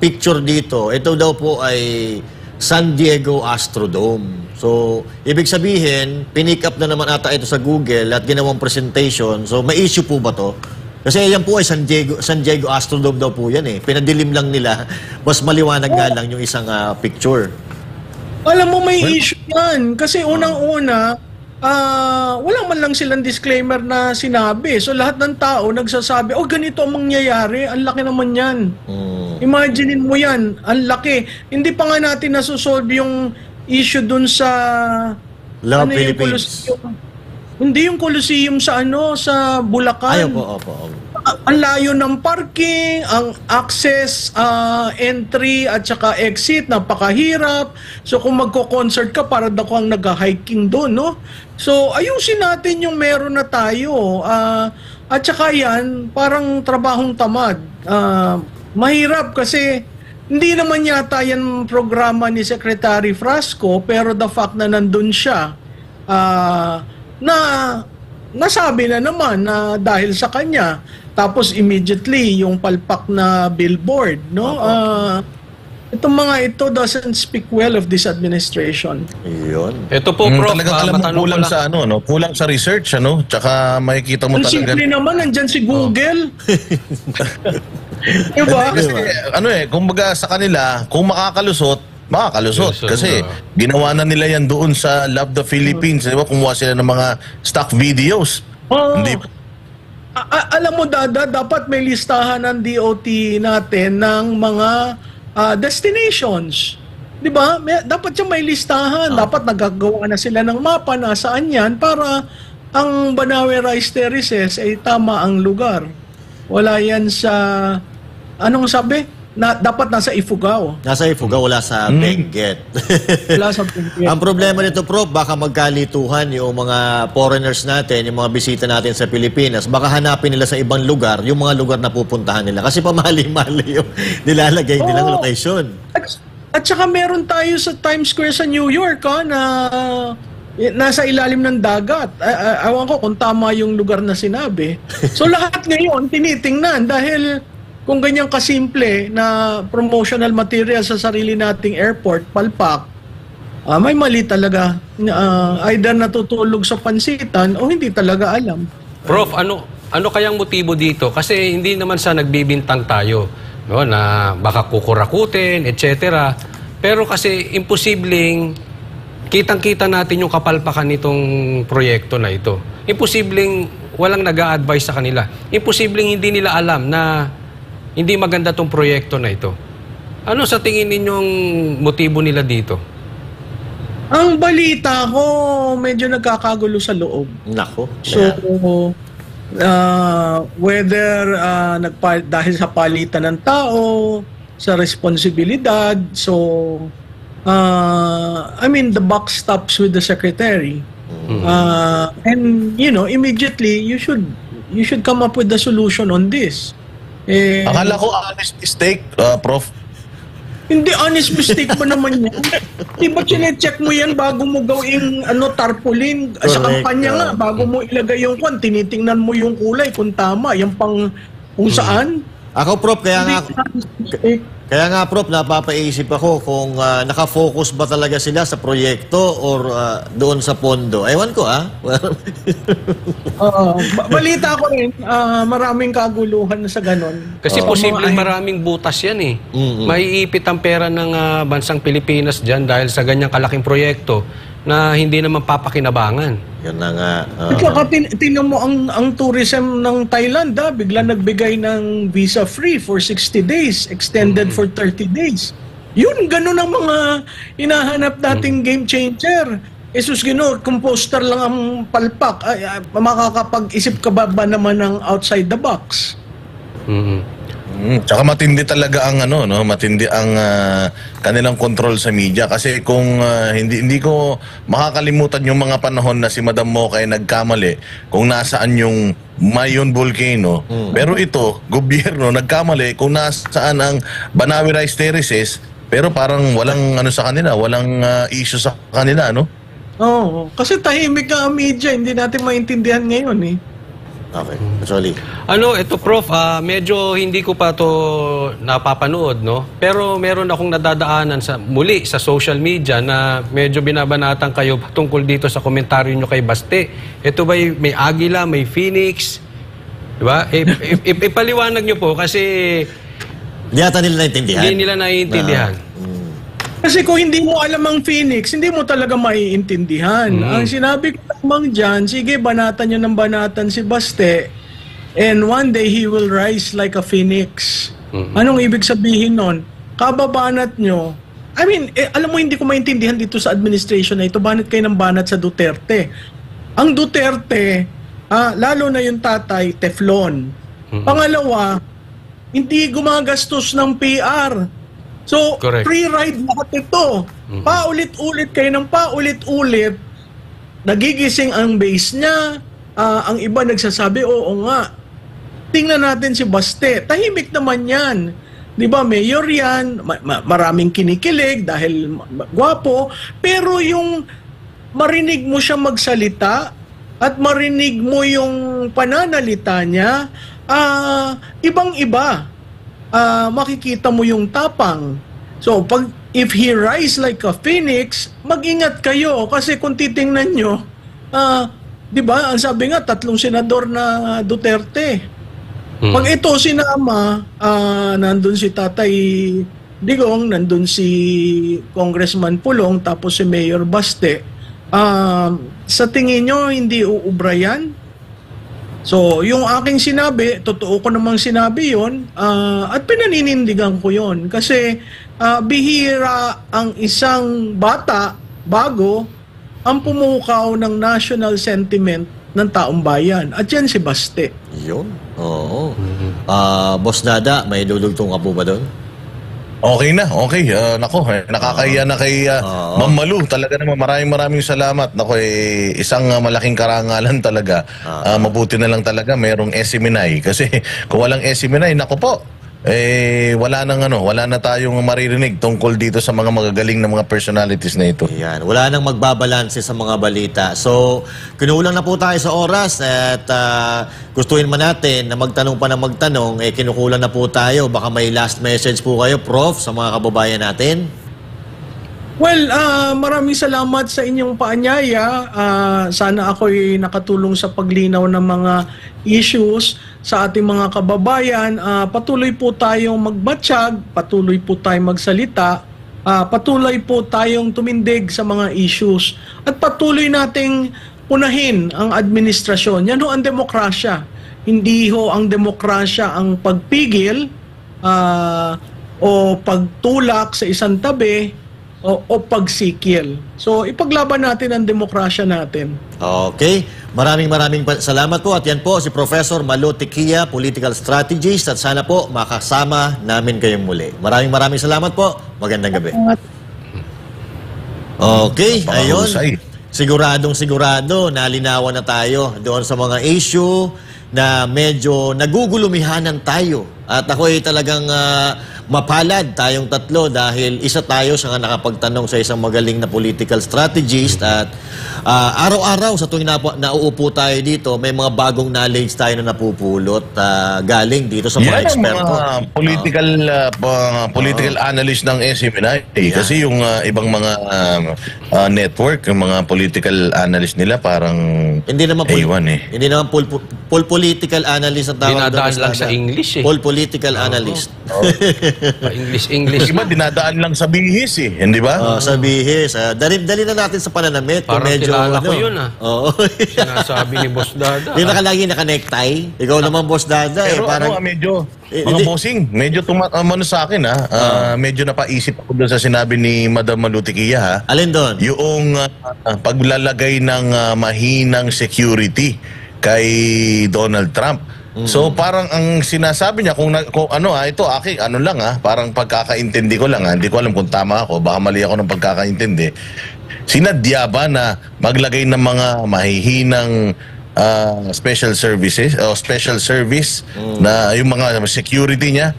picture dito, ito daw po ay San Diego Astrodome. So, ibig sabihin, pinick up na naman ata ito sa Google at ginawang presentation. So, may issue po ba to? Kasi yan po ay San Diego Astrodome daw po yan eh. Pinadilim lang nila. Mas maliwanag nga lang yung isang picture. Alam mo, may issue yan. Kasi unang-una, wala man lang silang disclaimer na sinabi. So lahat ng tao nagsasabi, oh ganito ang mangyayari, ang laki naman yan. Imaginein mo yan, ang laki. Hindi pa nga natin nasusolve yung issue dun sa... Love yung Philippines. Colosseum. Hindi yung Colosseum sa sa Bulacan. Ay, opo. Ang layo ng parking, ang access, entry at saka exit, napakahirap. So kung magko-concert ka, para daw kang nag-hiking doon, no? So ayusin natin yung meron na tayo. At saka yan, parang trabahong tamad. Mahirap kasi hindi naman yata yan programa ni Secretary Frasco, pero the fact na nandun siya, na nasabi na naman na dahil sa kanya, tapos immediately yung palpak na billboard, no? Itong mga ito doesn't speak well of this administration. Yun. Ito po, Prof, Talagang alam mo, matanong ko kulang lang. sa kulang sa research, tsaka makikita mo Ang talaga. simple naman, nandyan si Google. Diba? Kasi kumbaga sa kanila, kung makakalusot. Lusot, Kasi ginawa na nila yan doon sa Love the Philippines. Di ba? Kumuha sila ng mga stock videos. Oo. Hindi Alam mo, Dada, dapat may listahan ng DOT natin ng mga destinations. Di ba? Dapat yung may listahan. Dapat nagagawa na sila ng mapa na saan yan para ang Banawe Rice Terraces ay tama ang lugar. Wala yan sa... Anong sabi? Dapat nasa Ifugao. Nasa Ifugao, wala sa Benguet. Wala sa Benguet. Ang problema nito, Prof, baka magkalituhan yung mga foreigners natin, yung mga bisita natin sa Pilipinas. Baka hanapin nila sa ibang lugar, yung mga lugar na pupuntahan nila. Kasi pamali-mali yung nilalagay nilang location. At saka meron tayo sa Times Square sa New York na nasa ilalim ng dagat. Awan ko kung tama yung lugar na sinabi. So lahat ngayon tinitingnan dahil kung ganyan kasimple na promotional material sa sarili nating airport, palpak, may mali talaga. Either natutulog sa pansitan o hindi talaga alam. Prof, ano kayang motibo dito? Kasi hindi naman sa nagbibintang tayo, no, na baka kukurakutin, etc. Pero kasi imposibleng kitang-kita natin yung kapalpakan nitong proyekto na ito. Imposibleng walang nag-a-advise sa kanila. Imposibleng hindi nila alam na hindi maganda tong proyekto na ito. Ano sa tingin ninyong motibo nila dito? Ang balita ko, medyo nagkakagulo sa loob. Nako. So, whether dahil sa palitan ng tao, sa responsibilidad, so, the buck stops with the secretary. And, immediately, you should come up with a solution on this. Akala ko honest mistake, Prof. Hindi, honest mistake mo naman yan. Di ba chinecheck mo yan bago mo gawing tarpaulin? Sa Correct, kampanya nga, bago mo ilagay yung kwan, tinitingnan mo yung kulay kung tama, yung kung saan. Ako, Prof, kaya nga, Mistake. Prof, napapaisip ako kung nakafocus ba talaga sila sa proyekto or doon sa pondo. Ewan ko, Balita ko rin, maraming kaguluhan sa ganon. Kasi posibleng maraming butas yan eh. Maiipit ang pera ng bansang Pilipinas dyan dahil sa ganyang kalaking proyekto na hindi naman papakinabangan. Yan na nga. Tingnan mo ang tourism ng Thailand, bigla nagbigay ng visa-free for 60 days, extended for 30 days. Yun, ganun ang mga hinahanap nating game changer. Jesus Gino, kung poster lang ang palpak, makakapag-isip ka ba naman ng outside the box? Tsaka matindi talaga ang ano, no, matindi ang kanilang control sa media kasi kung hindi ko makakalimutan yung mga panahon na si Madam Moca ay nagkamali kung nasaan yung Mayon Volcano. Pero ito, gobyerno nagkamali kung nasaan ang Banawi Rice Terraces, pero parang walang ano sa kanila, walang issue sa kanila, no? Oo, kasi tahimik ang media, hindi natin maintindihan ngayon eh. Okay, sorry. Ito Prof, medyo hindi ko pa to napapanood, no? Pero meron akong nadadaanan muli sa social media na medyo binabanatan kayo tungkol dito sa komentaryo nyo kay Baste. Ito ba may Agila, may Phoenix? Diba? Ipaliwanag nyo po kasi Hindi yata nila naintindihan. hindi nila naiintindihan. Kasi kung hindi mo alam ang Phoenix, hindi mo talaga maiintindihan. Ang sinabi ko lamang dyan, sige, banatan nyo ng banatan si Baste, and one day he will rise like a phoenix. Anong ibig sabihin nun? Kababanat nyo. I mean, alam mo, hindi ko maintindihan dito sa administration na ito, banat kayo ng banat sa Duterte. Ang Duterte, lalo na yung tatay, Teflon. Pangalawa, hindi gumagastos ng PR. So, Correct. free ride lahat ito. Paulit-ulit kayo ng paulit-ulit. Nagigising ang base niya. Ang iba nagsasabi, oo nga. Tingnan natin si Baste. Tahimik naman yan. Di ba, mayor yan. Maraming kinikilig dahil gwapo. Pero yung marinig mo siya magsalita at marinig mo yung pananalita niya, ibang-iba. Makikita mo yung tapang. So, if he rise like a phoenix, mag-ingat kayo kasi kung titingnan nyo, di ba, ang sabi nga, 3 senador na Duterte. Pag ito sinama, nandun si Tatay Digong, nandun si Congressman Pulong, tapos si Mayor Baste, sa tingin nyo, hindi uubra yan? So, yung aking sinabi, totoo ko namang sinabi yon, at pinaninindigan ko yon. Kasi bihira ang isang bata, bago, ang pumukaw ng national sentiment ng taong bayan. At yan si Baste. Yun. Oo. Boss Dada, may dudugtong ka po ba doon? Okay na, okay. Nako, nakakaya na kay Ma'am Malu. Talaga naman, maraming salamat. Nako, isang malaking karangalan talaga. Mabuti na lang talaga mayroong Esiminay. Kasi kung walang Esiminay, nako po, wala na tayong maririnig tungkol dito sa mga magagaling na mga personalities na ito. Yan. Wala nang magbabalanse sa mga balita. So, kinulang na po tayo sa oras at gustuin man natin na magtanong pa na magtanong, kinukulang na po tayo. Baka may last message po kayo, Prof, sa mga kababayan natin. Well, maraming salamat sa inyong paanyaya. Sana ako'y nakatulong sa paglinaw ng mga issues sa ating mga kababayan. Patuloy po tayong magbatsyag, patuloy po tayong magsalita, patuloy po tayong tumindig sa mga issues, at patuloy nating punahin ang administrasyon. Yan ho ang demokrasya. Hindi ho ang demokrasya ang pagpigil o pagtulak sa isang tabi o pagsikil. So, ipaglaban natin ang demokrasya natin. Okay. Maraming salamat po. At yan po si Professor Malu Tiquia, Political Strategist. At sana po makasama namin kayong muli. Maraming salamat po. Magandang gabi. Okay. Ayun. Sigurado, nalinawan na tayo doon sa mga issue na medyo nagugulumihanan tayo. At ako ay talagang mapalad tayong tatlo dahil isa tayo sa nakapagtanong sa isang magaling na political strategist at araw-araw sa tuwing nauupo tayo dito, may mga bagong knowledge tayo na napupulot galing dito sa mga eksperto. Yan ang mga political analyst ng SMNI. Kasi yung ibang mga network, yung mga political analyst nila parang hindi naman hindi naman full political analyst at tawag dinadaan lang sa English eh. Full political analyst. English. Iba dinadaan lang sa bihis eh, hindi ba? Sa bihis. Dali na natin sa pananamit. Parang medyo, kilala ko yun Oo. Sinasabi ni Boss Dada. Hindi nakalagi naka-necktie. Ikaw naman, Boss Dada. Pero parang, medyo, mga bossing, medyo sa akin medyo napaisip ako doon sa sinabi ni Madam Malu Tiquia ha. Alin doon? Yung paglalagay ng mahinang security kay Donald Trump. So parang ang sinasabi niya kung ano ito aking ano lang parang pagkakaintindi ko lang hindi ko alam kung tama ako, baka mali ako ng pagkakaintindi. Sinadya ba na maglagay ng mga mahihinang special services o special service na yung mga security niya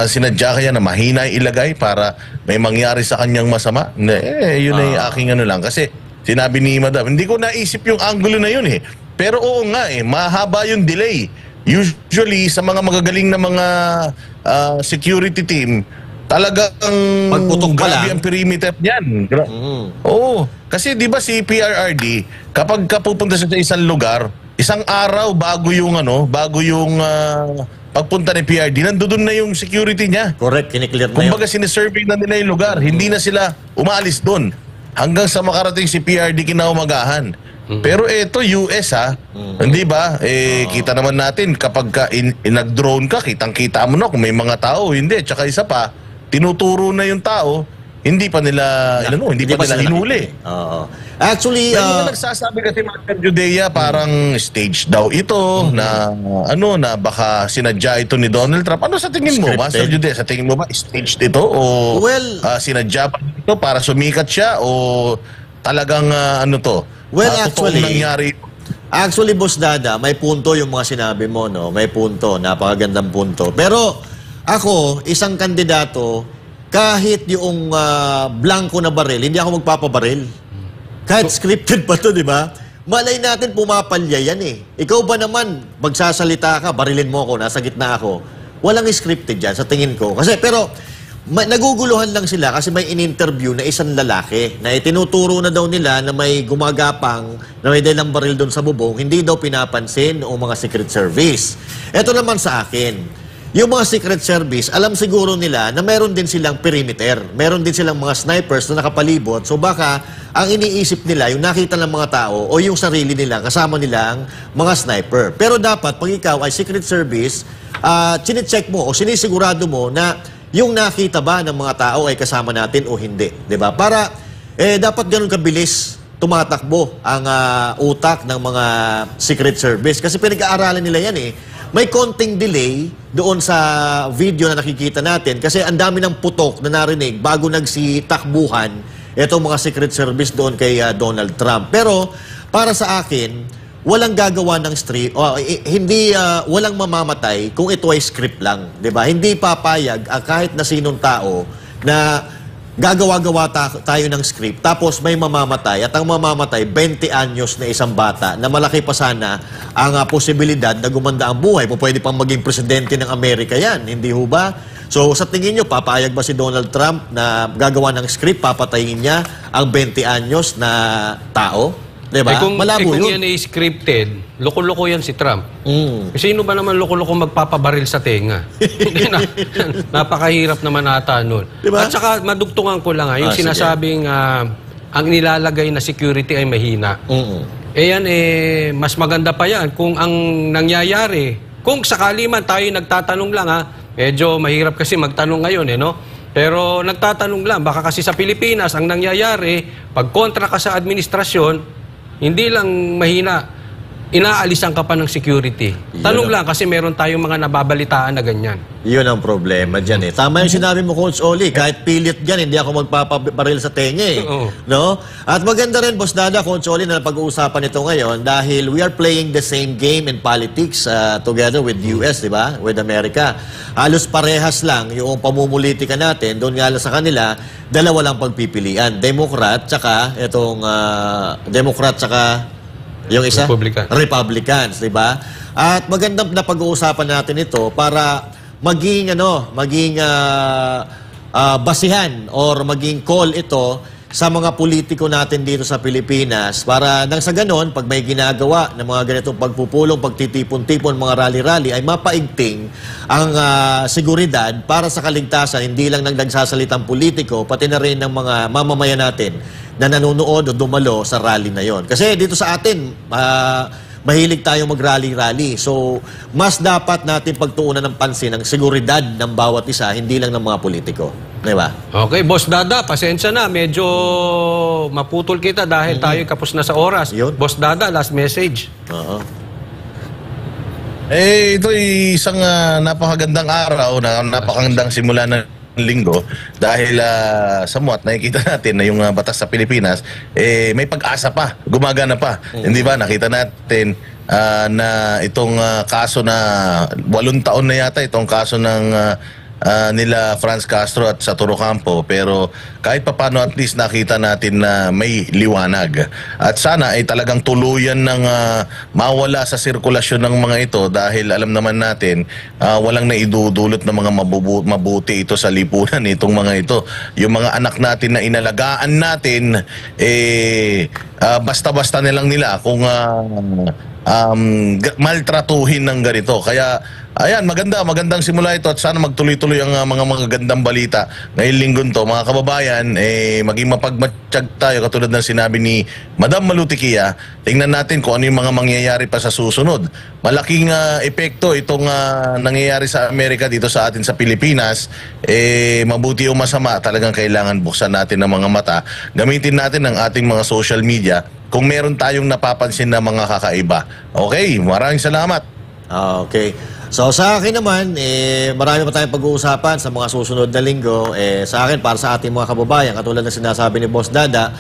sinadya kaya na mahina ilagay para may mangyari sa kanyang masama? Yun ay aking ano lang kasi sinabi ni Madam, hindi ko naisip yung angulo na yun pero oo nga mahaba yung delay. Usually sa mga magagaling na mga security team talagang pagputok pa grabe lang ang perimeter niyan. Oo, kasi 'di ba si PRRD kapag pupunta siya sa isang lugar, isang araw bago yung pagpunta ni PRD, nandoon na yung security niya. Correct, kiniklear na yun. Kumbaga sinisurvey na nila yung lugar, hindi na sila umaalis doon hanggang sa makarating si PRD kinaumagahan. Pero ito US hindi ba? Kita naman natin kapag nag-drone ka, kitang-kita mo na kung may mga tao, hindi. Tsaka isa pa, tinuturo na yung tao, hindi pa nila hindi pa nila hinuli. Actually, May mga nagsasabi kasi Master Judea parang stage daw ito na na baka sinadya ito ni Donald Trump. Ano sa tingin mo, Scripted. Master Judea? Sa tingin mo ba staged ito o sinadya pa ito para sumikat siya o talagang Well, totoong nangyari? Actually, Boss Dada, may punto yung mga sinabi mo, no? May punto, napakagandang punto. Pero ako, isang kandidato, kahit yung blanco na baril, hindi ako magpapabaril. Kahit scripted pa to, di ba? Malay natin pumapalya yan Ikaw ba naman, magsasalita ka, barilin mo ako, nasa gitna ako. Walang scripted yan sa tingin ko. Pero naguguluhan lang sila kasi may in-interview na isang lalaki na itinuturo na daw nila na may gumagapang na may dalang baril doon sa bubong, hindi daw pinapansin o mga Secret Service. Ito naman sa akin, yung mga Secret Service, alam siguro nila na meron din silang perimeter, meron din silang mga snipers na nakapalibot, so baka ang iniisip nila, yung nakita ng mga tao o yung sarili nila, kasama nilang mga sniper. Pero dapat, pag ikaw ay Secret Service, chinecheck mo o sinisigurado mo na yung nakita ba ng mga tao ay kasama natin o hindi, 'di ba? Para dapat ganoon kabilis tumatakbo ang utak ng mga Secret Service kasi pinag-aaralan nila 'yan May konting delay doon sa video na nakikita natin kasi ang dami ng putok na narinig bago nagsitakbuhan itong mga Secret Service doon kay Donald Trump. Pero para sa akin, walang gagawa ng walang mamamatay kung ito ay script lang, 'di ba? Hindi papayag kahit na sinong tao na gagawa-gawa tayo ng script tapos may mamamatay at ang mamamatay 20 anyos na isang bata na malaki pa sana ang posibilidad na gumanda ang buhay. Pwede pang maging presidente ng Amerika 'yan, hindi ho ba? So sa tingin nyo, papayag ba si Donald Trump na gagawa ng script, papatayin niya ang 20 anyos na tao? Diba? Kung Malabo yun. yan ay scripted, loko-loko yan si Trump. Sino ba naman loko-loko magpapabaril sa tenga? Napakahirap naman ata nun. Diba? At saka madugtungan ko lang yung sige. sinasabing ang nilalagay na security ay mahina. Yan mas maganda pa yan kung ang nangyayari, kung sakali man tayo nagtatanong lang medyo mahirap kasi magtanong ngayon no? Pero nagtatanong lang, baka kasi sa Pilipinas ang nangyayari, pag kontra ka sa administrasyon, hindi lang mahina, inaalisan ka pa ng security. Tanong lang kasi meron tayong mga nababalitaan na ganyan. Yun ang problema dyan Tama yung sinabi mo, Coach Oli. Kahit pilit dyan, hindi ako magpapabaril sa tenga No? At maganda rin, Boss Dada, Coach Oli, na pag-uusapan ito ngayon dahil we are playing the same game in politics together with US, di ba? With America. Halos parehas lang yung pamumulitika natin. Doon nga lang sa kanila, dalawa lang pagpipilian. Democrat, tsaka yung isa? Republicans, di ba? At magandang na pag-uusapan natin ito para maging basihan or maging call ito sa mga politiko natin dito sa Pilipinas para nang sa ganon, pag may ginagawa ng mga ganitong pagpupulong, pagtitipon-tipon, mga rally-rally, ay mapaigting ang seguridad para sa kaligtasan, hindi lang ng nagsasalitang politiko, pati na rin ng mga mamamayan natin na nanonood o dumalo sa rally na yon. Kasi dito sa atin, mahilig tayo mag-rally-rally. So, mas dapat natin pagtuunan ng pansin ang seguridad ng bawat isa, hindi lang ng mga politiko. Di ba? Okay, Boss Dada, pasensya na. Medyo maputol kita dahil tayo kapos na sa oras. Yun. Boss Dada, last message. Ito isang napakagandang araw, napakagandang simula ng linggo dahil somewhat nakikita natin na yung batas sa Pilipinas may pag-asa pa, gumagana pa. Hindi ba? Nakita natin na itong kaso na 8 taon na yata itong kaso ng nila Franz Castro at Satoru Campo, pero kahit papano at least nakita natin na may liwanag at sana ay talagang tuluyan ng mawala sa sirkulasyon ng mga ito dahil alam naman natin walang naidudulot ng mga mabuti ito sa lipunan itong mga ito. Yung mga anak natin na inalagaan natin basta-basta nilang nila kung maltratuhin ng ganito. Kaya ayan, magandang simula ito at sana magtuloy-tuloy ang mga magagandang balita ngayong linggo to. Mga kababayan, maging mapagmatsyag tayo katulad ng sinabi ni Madam Malutikia. Tingnan natin kung ano yung mga mangyayari pa sa susunod. Malaking epekto itong nangyayari sa Amerika dito sa atin sa Pilipinas. Mabuti o masama, talagang kailangan buksan natin ang mga mata. Gamitin natin ang ating mga social media kung meron tayong napapansin na mga kakaiba. Okay, maraming salamat. Okay. So sa akin naman, marami pa tayong pag-uusapan sa mga susunod na linggo. Sa akin, para sa ating mga kababayan, katulad ng sinasabi ni Boss Dada,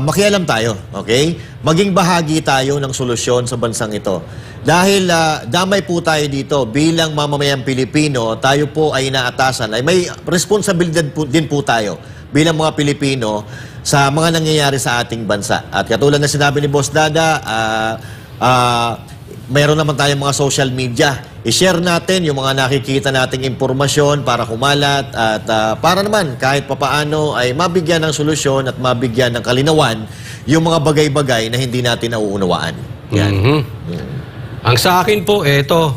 makialam tayo, okay? Maging bahagi tayo ng solusyon sa bansang ito. Dahil damay po tayo dito bilang mamamayang Pilipino, tayo po ay inaatasan. Ay may responsibilidad din po tayo bilang mga Pilipino sa mga nangyayari sa ating bansa. At katulad ng sinabi ni Boss Dada, mayroon naman tayong mga social media. I-share natin yung mga nakikita nating impormasyon para kumalat at para naman kahit papaano ay mabigyan ng solusyon at mabigyan ng kalinawan yung mga bagay-bagay na hindi natin nauunawaan. Yan. Ang sa akin po, ito,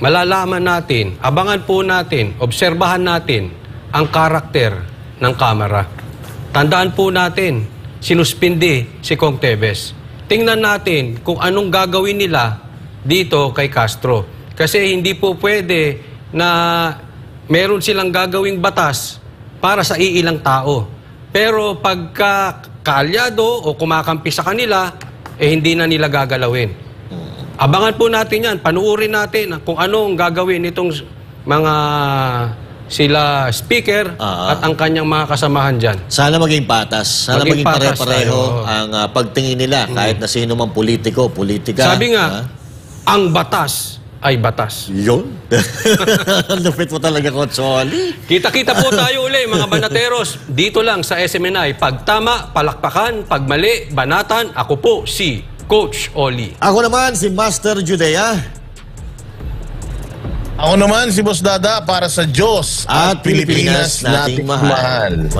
malalaman natin, abangan po natin, obserbahan natin ang karakter ng kamera. Tandaan po natin, sinuspindi si Kong Tevez. Tingnan natin kung anong gagawin nila dito kay Castro. Kasi hindi po pwede na meron silang gagawing batas para sa iilang tao. Pero pagka kaalyado o kumakampi sa kanila, hindi na nila gagalawin. Abangan po natin yan. Panuurin natin kung anong gagawin nitong mga sila speaker at ang kanyang mga kasamahan dyan. Sana maging patas. Sana maging pare-pareho ang pagtingin nila kahit na sino mang politiko, politika. Sabi nga, ang batas ay batas. Yun. Lupit mo talaga, Coach Oli. Kita-kita po tayo uli, mga banateros. Dito lang sa SMNI. Pag tama, palakpakan. Pag mali, banatan. Ako po si Coach Oli. Ako naman si Master Judea. Ako naman si Boss Dada para sa Diyos At Pilipinas nating mahal.